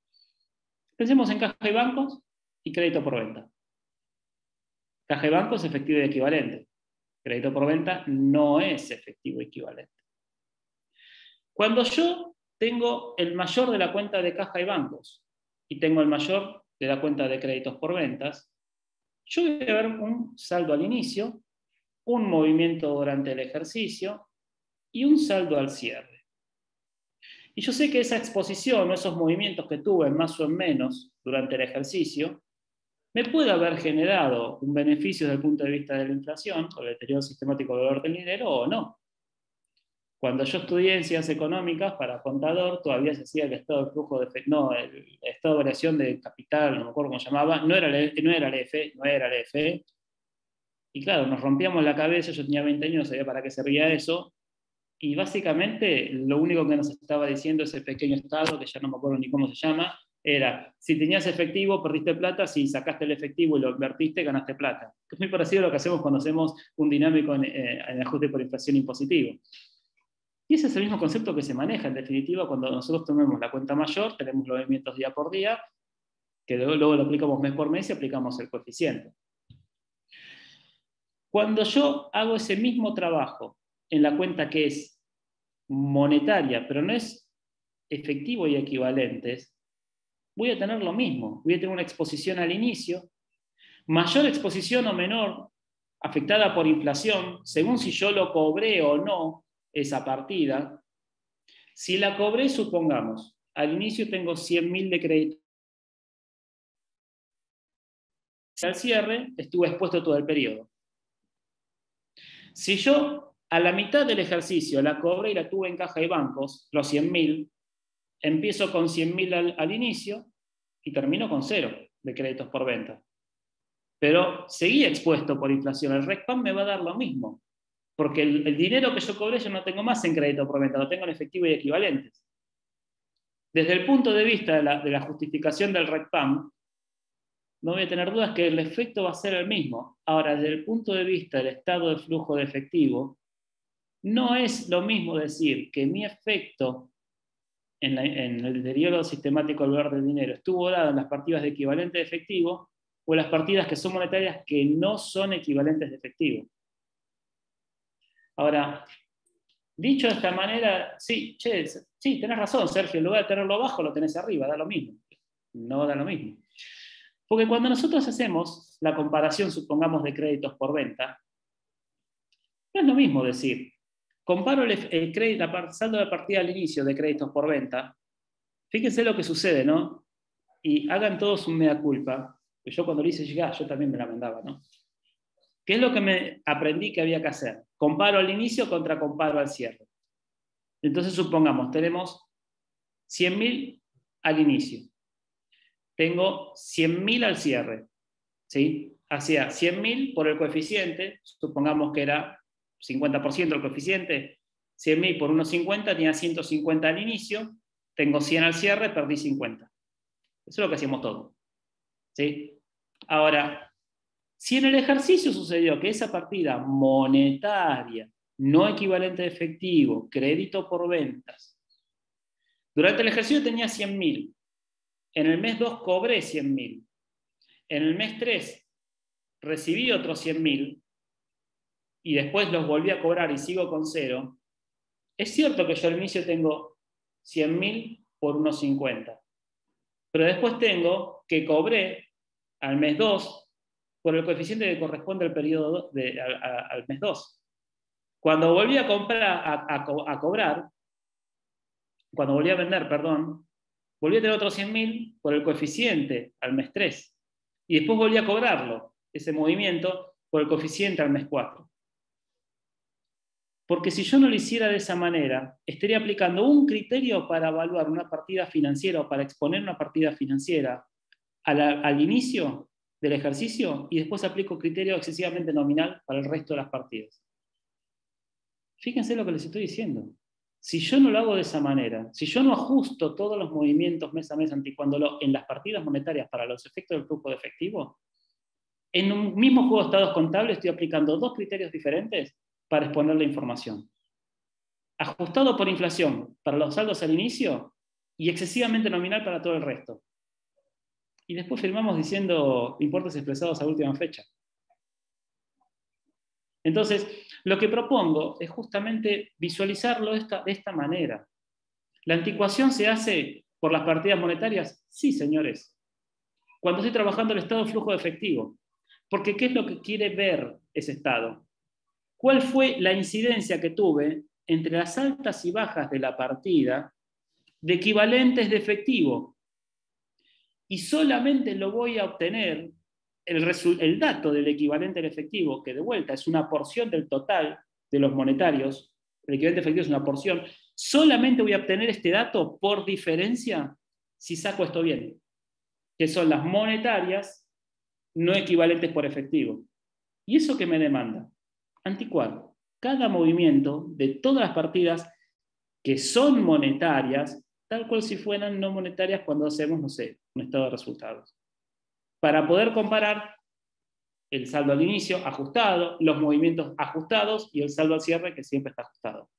Pensemos en caja y bancos y crédito por venta. Caja y bancos es efectivo y equivalente. Crédito por venta no es efectivo y equivalente. Cuando yo tengo el mayor de la cuenta de caja y bancos y tengo el mayor de la cuenta de créditos por ventas, yo voy a ver un saldo al inicio, un movimiento durante el ejercicio y un saldo al cierre. Y yo sé que esa exposición o esos movimientos que tuve más o en menos durante el ejercicio me puede haber generado un beneficio desde el punto de vista de la inflación o el deterioro sistemático del valor del dinero o no. Cuando yo estudié en ciencias económicas para contador, todavía se hacía el estado de flujo de el estado de variación de capital, no me acuerdo cómo se llamaba, no era el EFE. Y claro, nos rompíamos la cabeza, yo tenía 20 años, no sabía para qué servía eso, y básicamente lo único que nos estaba diciendo ese pequeño estado, que ya no me acuerdo ni cómo se llama, era, si tenías efectivo, perdiste plata, si sacaste el efectivo y lo invertiste, ganaste plata. Es muy parecido a lo que hacemos cuando hacemos un dinámico en ajuste por inflación impositivo. Y ese es el mismo concepto que se maneja, en definitiva, cuando nosotros tomemos la cuenta mayor, tenemos los movimientos día por día, que luego lo aplicamos mes por mes y aplicamos el coeficiente. Cuando yo hago ese mismo trabajo en la cuenta que es monetaria, pero no es efectivo y equivalentes, voy a tener lo mismo. Voy a tener una exposición al inicio, mayor exposición o menor, afectada por inflación, según si yo lo cobré o no esa partida. Si la cobré, supongamos, al inicio tengo 100.000 de crédito. Al cierre estuve expuesto todo el periodo. Si yo a la mitad del ejercicio la cobré y la tuve en caja y bancos, los 100.000, empiezo con 100.000 al inicio y termino con 0 de créditos por venta. Pero seguí expuesto por inflación. El RECPAM me va a dar lo mismo, porque el dinero que yo cobré yo no tengo más en crédito por venta, lo tengo en efectivo y equivalentes. Desde el punto de vista de la justificación del RECPAM, no voy a tener dudas que el efecto va a ser el mismo. Ahora, desde el punto de vista del estado de flujo de efectivo, no es lo mismo decir que mi efecto en el deterioro sistemático del valor del dinero estuvo dado en las partidas de equivalente de efectivo o en las partidas que son monetarias que no son equivalentes de efectivo. Ahora, dicho de esta manera, sí, tenés razón, Sergio, en lugar de tenerlo abajo lo tenés arriba, da lo mismo. No da lo mismo. Porque cuando nosotros hacemos la comparación, supongamos, de créditos por venta, no es lo mismo decir, comparo el saldo de partida al inicio de créditos por venta, fíjense lo que sucede, ¿no? Y hagan todos un mea culpa, que yo cuando lo hice llegar, yo también me la mandaba, ¿no? ¿Qué es lo que me aprendí que había que hacer? Comparo al inicio contra comparo al cierre. Entonces supongamos, tenemos 100.000 al inicio. Tengo 100.000 al cierre, ¿sí? Hacía 100.000 por el coeficiente, supongamos que era 50% el coeficiente, 100.000 por 1,50 tenía 150 al inicio, tengo 100 al cierre, perdí 50. Eso es lo que hacíamos todos. ¿Sí? Ahora, si en el ejercicio sucedió que esa partida monetaria, no equivalente de efectivo, crédito por ventas, durante el ejercicio tenía 100.000, en el mes 2 cobré 100.000, en el mes 3 recibí otros 100.000 y después los volví a cobrar y sigo con 0, es cierto que yo al inicio tengo 100.000 por 1,50, pero después tengo que cobré al mes 2 por el coeficiente que corresponde al periodo al mes 2. Cuando volví a comprar, a cobrar, cuando volví a vender, perdón, volví a tener otros 100.000 por el coeficiente al mes 3. Y después volví a cobrarlo, ese movimiento, por el coeficiente al mes 4. Porque si yo no lo hiciera de esa manera, estaría aplicando un criterio para evaluar una partida financiera o para exponer una partida financiera al inicio del ejercicio y después aplico criterio excesivamente nominal para el resto de las partidas. Fíjense lo que les estoy diciendo. Si yo no lo hago de esa manera, si yo no ajusto todos los movimientos mes a mes anticuándolo en las partidas monetarias para los efectos del flujo de efectivo, en un mismo juego de estados contables estoy aplicando dos criterios diferentes para exponer la información. Ajustado por inflación para los saldos al inicio y excesivamente nominal para todo el resto. Y después firmamos diciendo importes expresados a última fecha. Entonces, lo que propongo es justamente visualizarlo de esta manera. ¿La anticuación se hace por las partidas monetarias? Sí, señores. Cuando estoy trabajando el estado de flujo de efectivo. Porque ¿qué es lo que quiere ver ese estado? ¿Cuál fue la incidencia que tuve entre las altas y bajas de la partida de equivalentes de efectivo? Y solamente lo voy a obtener el dato del equivalente del efectivo, que de vuelta es una porción del total de los monetarios, el equivalente efectivo es una porción, solamente voy a obtener este dato por diferencia si saco esto bien, que son las monetarias no equivalentes por efectivo. ¿Y eso qué me demanda? Anticuar cada movimiento de todas las partidas que son monetarias, tal cual si fueran no monetarias cuando hacemos, no sé, un estado de resultados. Para poder comparar el saldo al inicio ajustado, los movimientos ajustados y el saldo al cierre que siempre está ajustado.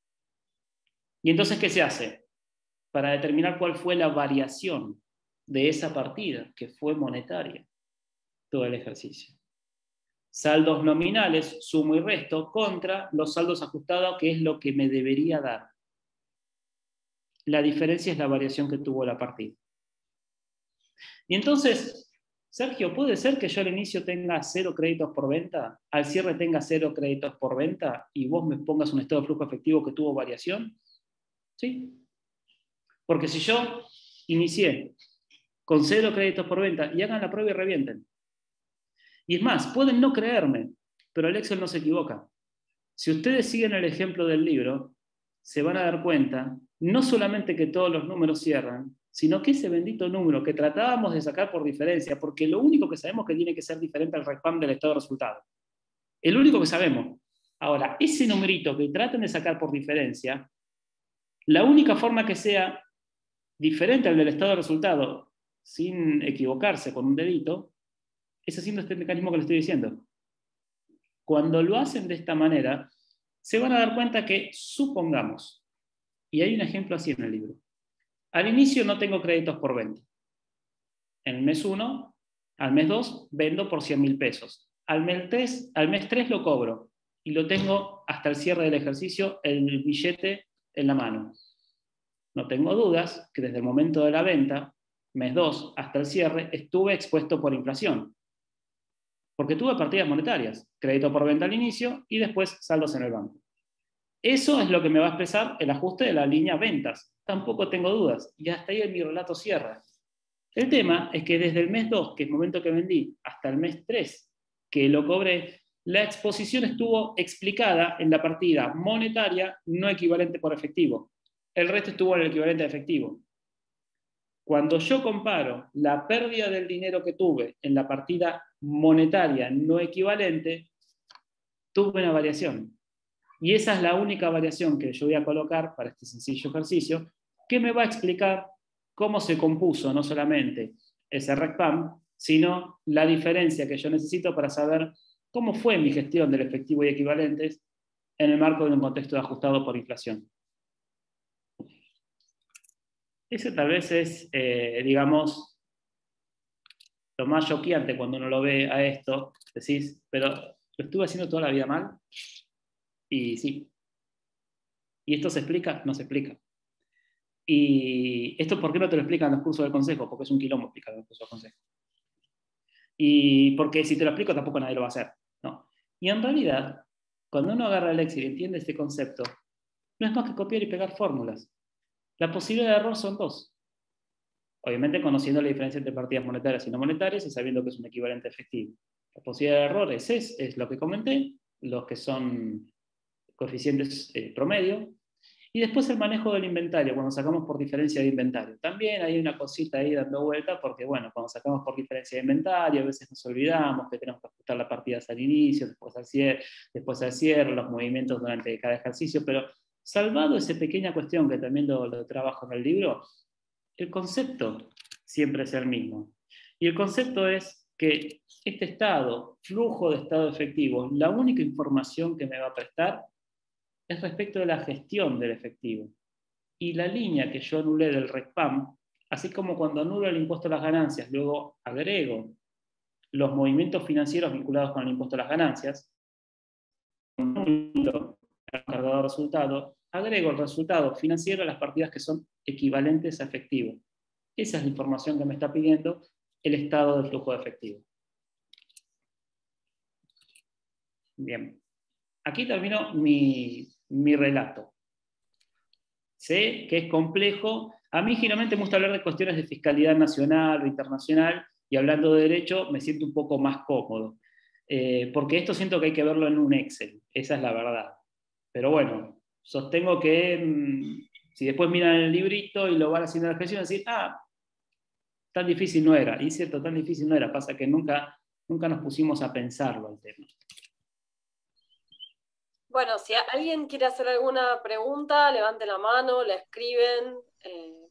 ¿Y entonces qué se hace? Para determinar cuál fue la variación de esa partida que fue monetaria todo el ejercicio. Saldos nominales, sumo y resto, contra los saldos ajustados, que es lo que me debería dar. La diferencia es la variación que tuvo la partida. Y entonces, Sergio, ¿puede ser que yo al inicio tenga 0 créditos por venta, al cierre tenga 0 créditos por venta y vos me pongas un estado de flujo efectivo que tuvo variación? ¿Sí? Porque si yo inicié con 0 créditos por venta y hagan la prueba y revienten. Y es más, pueden no creerme, pero el Excel no se equivoca. Si ustedes siguen el ejemplo del libro, se van a dar cuenta, no solamente que todos los números cierran, sino que ese bendito número que tratábamos de sacar por diferencia, porque lo único que sabemos que tiene que ser diferente al respam del estado de resultado. El único que sabemos. Ahora, ese numerito que traten de sacar por diferencia, la única forma que sea diferente al del estado de resultado, sin equivocarse con un dedito, es haciendo este mecanismo que les estoy diciendo. Cuando lo hacen de esta manera, se van a dar cuenta que, supongamos, y hay un ejemplo así en el libro, al inicio no tengo créditos por venta. En el mes 1, al mes 2, vendo por 100.000 pesos. Al mes 3 lo cobro y lo tengo hasta el cierre del ejercicio el billete en la mano. No tengo dudas que desde el momento de la venta, mes 2 hasta el cierre, estuve expuesto por inflación. Porque tuve partidas monetarias, crédito por venta al inicio y después saldos en el banco. Eso es lo que me va a expresar el ajuste de la línea ventas. Tampoco tengo dudas. Y hasta ahí mi relato cierra. El tema es que desde el mes 2, que es el momento que vendí, hasta el mes 3, que lo cobré, la exposición estuvo explicada en la partida monetaria no equivalente por efectivo. El resto estuvo en el equivalente de efectivo. Cuando yo comparo la pérdida del dinero que tuve en la partida monetaria no equivalente, tuve una variación. Y esa es la única variación que yo voy a colocar para este sencillo ejercicio, que me va a explicar cómo se compuso no solamente ese RECPAM, sino la diferencia que yo necesito para saber cómo fue mi gestión del efectivo y equivalentes en el marco de un contexto ajustado por inflación. Ese tal vez es, digamos, lo más choqueante cuando uno lo ve a esto. Decís, pero ¿lo estuve haciendo toda la vida mal? Y sí. ¿Y esto se explica? No se explica. ¿Y esto por qué no te lo explican en los cursos del consejo? Porque es un quilombo explicar en los cursos del consejo. Y porque si te lo explico tampoco nadie lo va a hacer, ¿no? Y en realidad, cuando uno agarra el Excel y entiende este concepto, no es más que copiar y pegar fórmulas. La posibilidad de error son dos. Obviamente conociendo la diferencia entre partidas monetarias y no monetarias y sabiendo que es un equivalente efectivo. La posibilidad de error es lo que comenté, los que son coeficientes promedio, y después el manejo del inventario, cuando sacamos por diferencia de inventario. También hay una cosita ahí dando vuelta, porque bueno, cuando sacamos por diferencia de inventario, a veces nos olvidamos que tenemos que ajustar las partidas al inicio, después al cierre, los movimientos durante cada ejercicio, pero salvado esa pequeña cuestión que también lo trabajo en el libro, el concepto siempre es el mismo. Y el concepto es que este estado, flujo de estado efectivo, la única información que me va a prestar es respecto de la gestión del efectivo. Y la línea que yo anulé del RECPAM, así como cuando anulo el impuesto a las ganancias, luego agrego los movimientos financieros vinculados con el impuesto a las ganancias, anulo el cargado de resultado, agrego el resultado financiero a las partidas que son equivalentes a efectivo. Esa es la información que me está pidiendo el estado del flujo de efectivo. Bien. Aquí termino mi relato. Sé que es complejo. A mí generalmente me gusta hablar de cuestiones de fiscalidad nacional o internacional, y hablando de derecho me siento un poco más cómodo. Porque esto siento que hay que verlo en un Excel, esa es la verdad. Pero bueno, sostengo que si después miran el librito y lo van haciendo la ejercicio, van a decir, tan difícil no era. Y cierto, tan difícil no era, pasa que nunca nos pusimos a pensarlo el tema. Bueno, si alguien quiere hacer alguna pregunta, levante la mano, la escriben,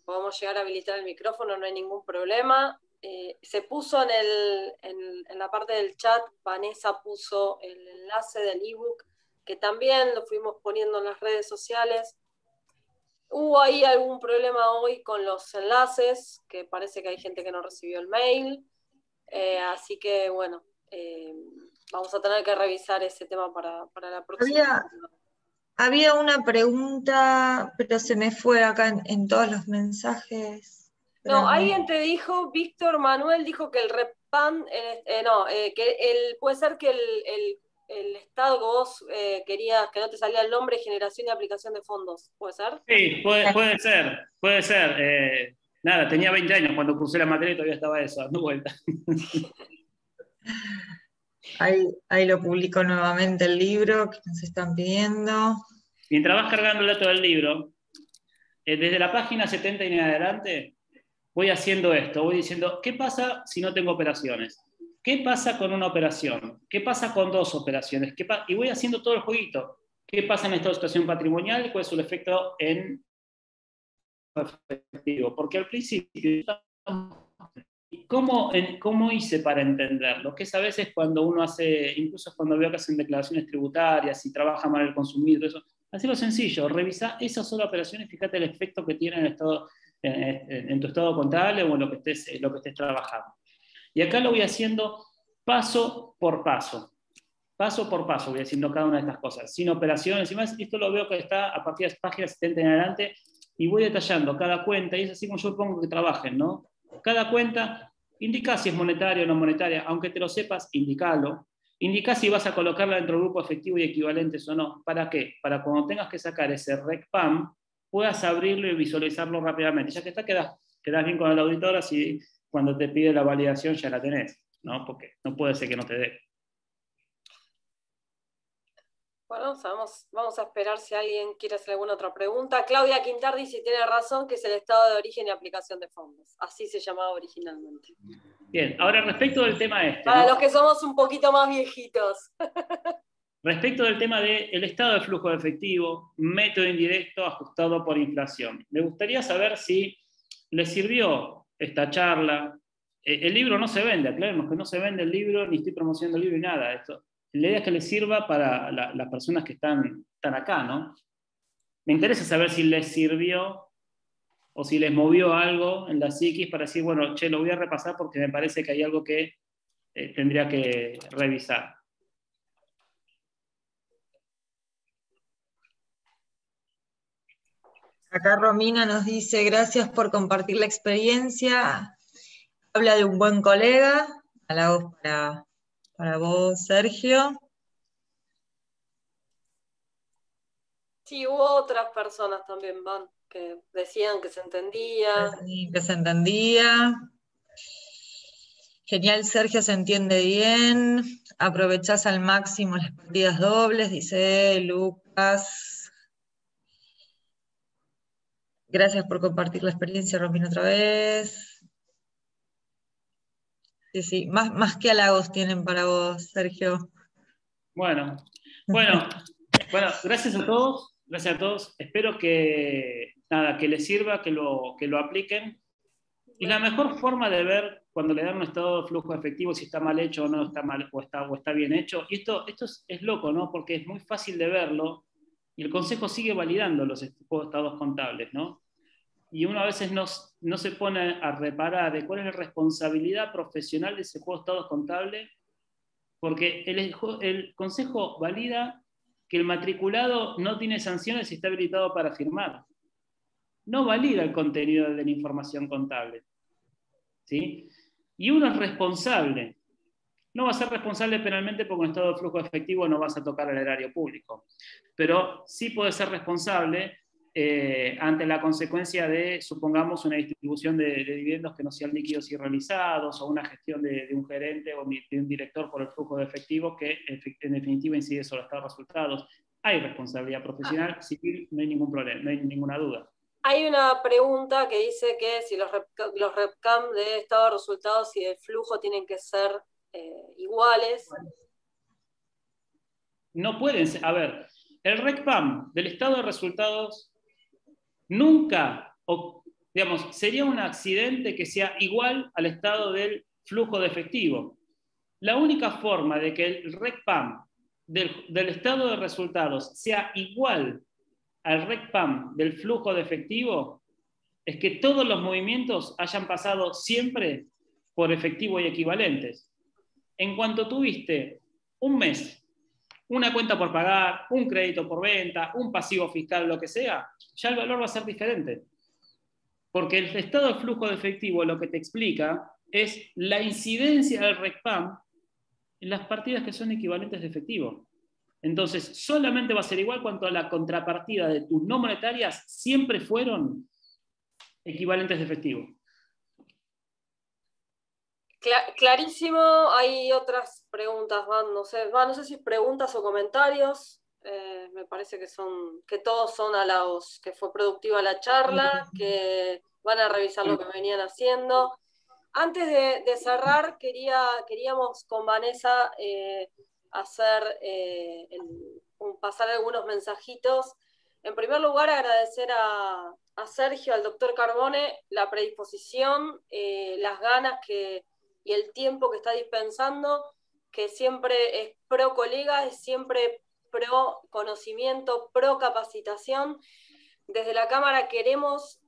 podemos llegar a habilitar el micrófono, no hay ningún problema. Se puso en la parte del chat, Vanessa puso el enlace del ebook, que también lo fuimos poniendo en las redes sociales. Hubo ahí algún problema hoy con los enlaces, que parece que hay gente que no recibió el mail, así que bueno, vamos a tener que revisar ese tema para la próxima. Había una pregunta, pero se me fue acá en todos los mensajes. No, alguien te dijo, Víctor Manuel dijo que el REPAM, puede ser que el estado que vos querías, que no te salía el nombre, generación y aplicación de fondos, ¿puede ser? Sí, puede ser. Nada, tenía 20 años cuando cursé la materia y todavía estaba eso, dando vuelta. Ahí lo publico nuevamente el libro que nos están pidiendo. Mientras vas cargando el dato del libro, desde la página 70 y en adelante, voy haciendo esto, voy diciendo, ¿qué pasa si no tengo operaciones? ¿Qué pasa con una operación? ¿Qué pasa con dos operaciones? Y voy haciendo todo el jueguito. ¿Qué pasa en esta situación patrimonial y cuál es su efecto en efectivo? Porque al principio, ¿cómo hice para entenderlo? Que es a veces cuando uno hace, incluso cuando veo que hacen declaraciones tributarias y trabaja mal el consumidor, eso, hacerlo sencillo, revisa esa sola operación y fíjate el efecto que tiene en tu estado contable o en lo que estés trabajando. Y acá lo voy haciendo paso por paso. Paso por paso voy haciendo cada una de estas cosas, sin operaciones y más. Esto lo veo que está a partir de las páginas 70 en adelante y voy detallando cada cuenta, y es así como yo pongo que trabajen, ¿no? Cada cuenta, indica si es monetaria o no monetaria, aunque te lo sepas, indicalo. Indica si vas a colocarla dentro del grupo efectivo y equivalentes o no. ¿Para qué? Para cuando tengas que sacar ese RECPAM, puedas abrirlo y visualizarlo rápidamente. Ya que está, quedás bien con el auditor, así cuando te pide la validación ya la tenés, ¿no? Porque no puede ser que no te dé. Bueno, vamos a esperar si alguien quiere hacer alguna otra pregunta. Claudia Quintardi, si tiene razón, que es el estado de origen y aplicación de fondos. Así se llamaba originalmente. Bien, ahora respecto del tema este. Para ¿no? los que somos un poquito más viejitos. Respecto del tema del estado de flujo de efectivo, método indirecto ajustado por inflación. Me gustaría saber si les sirvió esta charla. El libro no se vende, aclaremos que no se vende el libro, ni estoy promocionando el libro ni nada. Esto, la idea es que les sirva para las personas que están acá, ¿no? Me interesa saber si les sirvió o si les movió algo en la psiquis para decir, bueno, che, lo voy a repasar porque me parece que hay algo que tendría que revisar. Acá Romina nos dice, gracias por compartir la experiencia. Habla de un buen colega. Halagos para vos, Sergio. Sí, hubo otras personas también, Van, que decían que se entendía. Sí, que se entendía. Genial, Sergio, se entiende bien. Aprovechás al máximo las partidas dobles, dice Lucas. Gracias por compartir la experiencia, Romina, otra vez. Sí, sí, más que halagos tienen para vos, Sergio. Bueno, gracias a todos. Gracias a todos. Espero que, nada, que les sirva, que lo apliquen. Y la mejor forma de ver cuando le dan un estado de flujo efectivo si está mal hecho o no está mal o está bien hecho, y esto es loco, ¿no? Porque es muy fácil de verlo y el Consejo sigue validando los estados contables, ¿no? Y uno a veces no se pone a reparar de cuál es la responsabilidad profesional de ese juego de estados contables, porque el Consejo valida que el matriculado no tiene sanciones y está habilitado para firmar. No valida el contenido de la información contable. ¿Sí? Y uno es responsable. No va a ser responsable penalmente porque en estado de flujo efectivo no vas a tocar el erario público. Pero sí puede ser responsable ante la consecuencia de, supongamos, una distribución de dividendos que no sean líquidos y realizados, o una gestión de un gerente o de un director por el flujo de efectivo que en definitiva incide sobre estos resultados. Hay responsabilidad profesional, civil, no hay ningún problema, no hay ninguna duda. Hay una pregunta que dice que si los REPCAM de estado de resultados y de flujo tienen que ser iguales. No pueden ser, a ver, el RECPAM del estado de resultados nunca, digamos, sería un accidente que sea igual al estado del flujo de efectivo. La única forma de que el RECPAM del estado de resultados sea igual al RECPAM del flujo de efectivo es que todos los movimientos hayan pasado siempre por efectivo y equivalentes. En cuanto tuviste un mes, una cuenta por pagar, un crédito por venta, un pasivo fiscal, lo que sea, ya el valor va a ser diferente. Porque el estado de flujo de efectivo lo que te explica es la incidencia del RECPAM en las partidas que son equivalentes de efectivo. Entonces, solamente va a ser igual cuando la contrapartida de tus no monetarias siempre fueron equivalentes de efectivo. Clarísimo. Hay otras preguntas, no sé si preguntas o comentarios. Me parece que todos son halagos, que fue productiva la charla, que van a revisar lo que venían haciendo. Antes de cerrar, queríamos con Vanessa pasar algunos mensajitos. En primer lugar, agradecer a Sergio, al doctor Carbone, la predisposición, las ganas y el tiempo que está dispensando, que siempre es pro colega, es siempre pro conocimiento, pro capacitación. Desde la Cámara queremos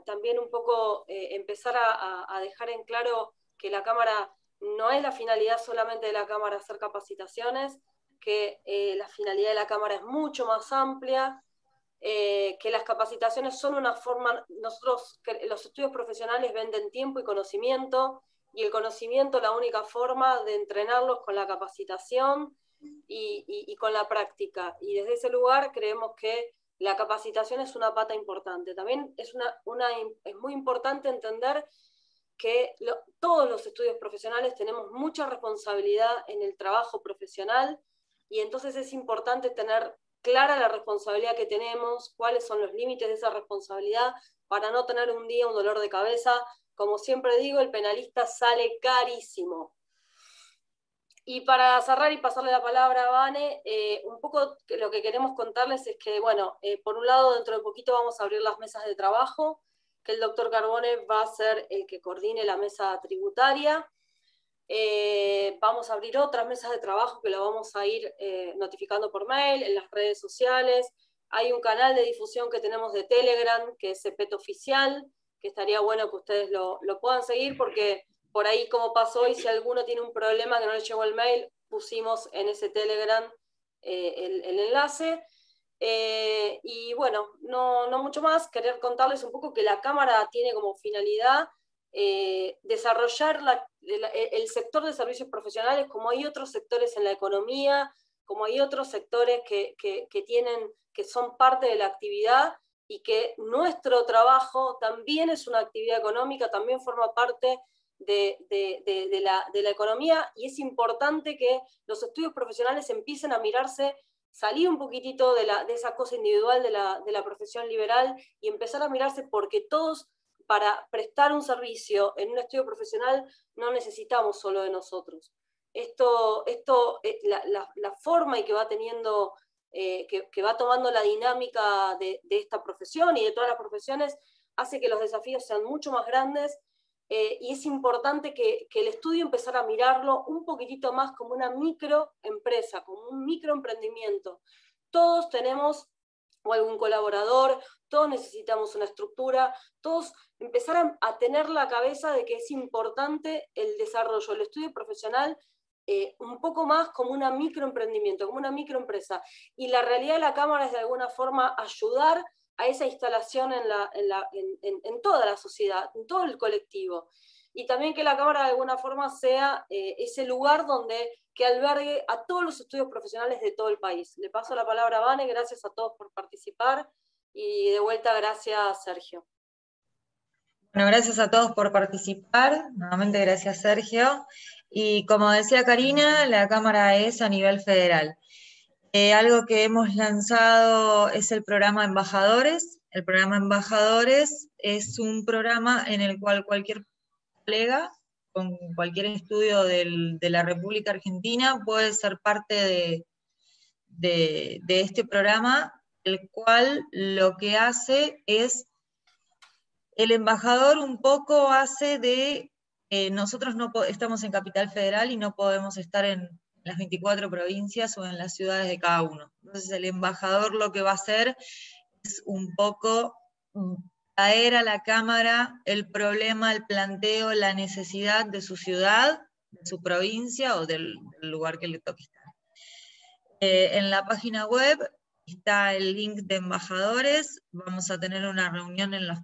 también un poco empezar a dejar en claro que la Cámara no es la finalidad solamente de la Cámara hacer capacitaciones, que la finalidad de la Cámara es mucho más amplia, que las capacitaciones son una forma, los estudios profesionales venden tiempo y conocimiento, y el conocimiento la única forma de entrenarlos con la capacitación y con la práctica. Y desde ese lugar creemos que la capacitación es una pata importante. También es muy importante entender que todos los estudios profesionales tenemos mucha responsabilidad en el trabajo profesional, y entonces es importante tener clara la responsabilidad que tenemos, cuáles son los límites de esa responsabilidad, para no tener un día un dolor de cabeza. Como siempre digo, el penalista sale carísimo. Y para cerrar y pasarle la palabra a Vane, un poco lo que queremos contarles es que, bueno, por un lado, dentro de poquito vamos a abrir las mesas de trabajo, que el doctor Carbone va a ser el que coordine la mesa tributaria. Vamos a abrir otras mesas de trabajo que lo vamos a ir notificando por mail, en las redes sociales. Hay un canal de difusión que tenemos de Telegram, que es CEPET Oficial, que estaría bueno que ustedes lo puedan seguir, porque por ahí, como pasó hoy, si alguno tiene un problema que no le llegó el mail, pusimos en ese Telegram el enlace. Y bueno, no mucho más, querer contarles un poco que la Cámara tiene como finalidad desarrollar el sector de servicios profesionales, como hay otros sectores en la economía, como hay otros sectores que son parte de la actividad, y que nuestro trabajo también es una actividad económica, también forma parte de la economía, y es importante que los estudios profesionales empiecen a mirarse, salir un poquitito de esa cosa individual de la profesión liberal, y empezar a mirarse, porque todos, para prestar un servicio en un estudio profesional, no necesitamos solo de nosotros. La forma y que va teniendo, que va tomando la dinámica de esta profesión y de todas las profesiones, hace que los desafíos sean mucho más grandes, y es importante que el estudio empezara a mirarlo un poquitito más como una microempresa, como un microemprendimiento. Todos tenemos o algún colaborador, todos necesitamos una estructura, todos empezar a tener la cabeza de que es importante el desarrollo, el estudio profesional, un poco más como un microemprendimiento, como una microempresa. Y la realidad de la Cámara es de alguna forma ayudar a esa instalación en toda la sociedad, en todo el colectivo. Y también que la Cámara de alguna forma sea ese lugar que albergue a todos los estudios profesionales de todo el país. Le paso la palabra a Vane, gracias a todos por participar, y de vuelta gracias, Sergio. Bueno, gracias a todos por participar, nuevamente gracias, Sergio. Y como decía Karina, la Cámara es a nivel federal. Algo que hemos lanzado es el programa Embajadores. El programa Embajadores es un programa en el cual cualquier colega con cualquier estudio de la República Argentina puede ser parte de este programa, el cual lo que hace es, el embajador un poco hace de, nosotros estamos en Capital Federal y no podemos estar en las 24 provincias o en las ciudades de cada uno. Entonces el embajador lo que va a hacer es un poco traer a la Cámara el problema, el planteo, la necesidad de su ciudad, de su provincia o del lugar que le toque estar. En la página web está el link de embajadores. Vamos a tener una reunión en los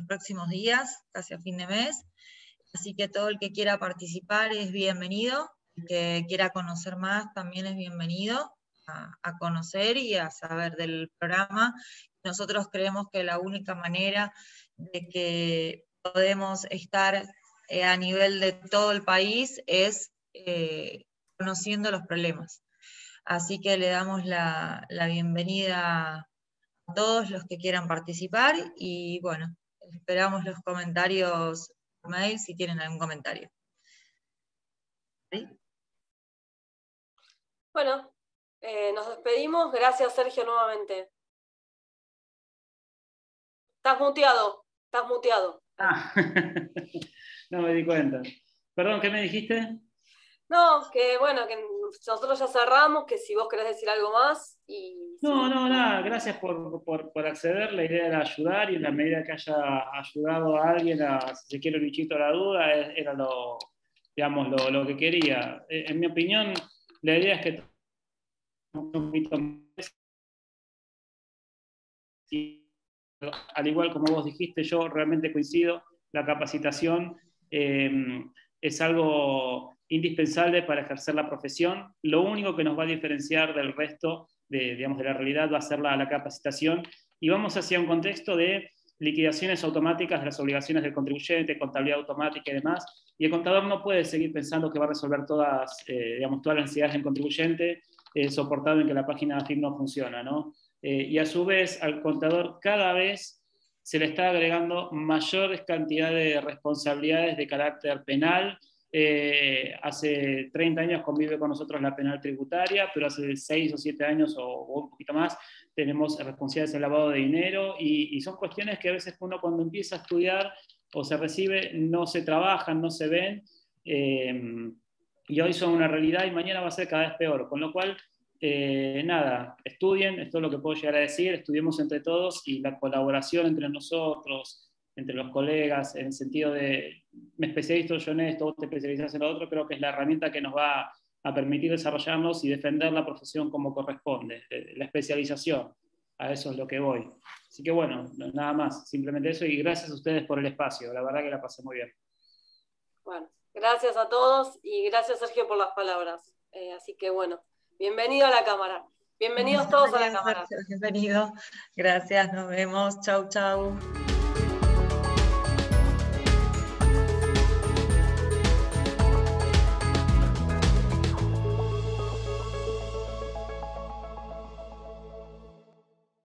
próximos días, casi a fin de mes. Así que todo el que quiera participar es bienvenido. El que quiera conocer más también es bienvenido a conocer y a saber del programa. Nosotros creemos que la única manera de que podemos estar a nivel de todo el país es conociendo los problemas. Así que le damos la bienvenida a todos los que quieran participar y bueno, esperamos los comentarios por mail si tienen algún comentario. ¿Sí? Bueno, nos despedimos. Gracias, Sergio, nuevamente. Estás muteado. Ah, no me di cuenta. Perdón, ¿qué me dijiste? No, que bueno, que nosotros ya cerramos, que si vos querés decir algo más. No, nada, gracias por acceder. La idea era ayudar, y en la medida que haya ayudado a alguien si se quiere un bichito a la duda, era lo que quería. En mi opinión, la idea es que un poquito más, y al igual como vos dijiste, yo realmente coincido, la capacitación es algo indispensable para ejercer la profesión. Lo único que nos va a diferenciar del resto de la realidad va a ser la capacitación, y vamos hacia un contexto de liquidaciones automáticas de las obligaciones del contribuyente, contabilidad automática y demás, y el contador no puede seguir pensando que va a resolver todas las necesidades del contribuyente, soportado en que la página FIP no funciona, ¿no? Y a su vez al contador cada vez se le está agregando mayor cantidad de responsabilidades de carácter penal, Hace 30 años convive con nosotros la penal tributaria, pero hace 6 o 7 años o un poquito más tenemos responsabilidades en lavado de dinero, y son cuestiones que a veces uno cuando empieza a estudiar o se recibe no se trabajan, no se ven, y hoy son una realidad y mañana va a ser cada vez peor, con lo cual nada, estudien, esto es lo que puedo llegar a decir, estudiemos entre todos, y la colaboración entre nosotros, entre los colegas, en el sentido de me especializo yo en esto, vos te especializás en lo otro, creo que es la herramienta que nos va a permitir desarrollarnos y defender la profesión como corresponde, la especialización, a eso es lo que voy. Así que bueno, nada más, simplemente eso, y gracias a ustedes por el espacio, la verdad que la pasé muy bien. Bueno, gracias a todos y gracias Sergio por las palabras. Así que bueno, bienvenido a la cámara. Bienvenidos todos a la cámara. Bienvenido, gracias, nos vemos, chau, chau.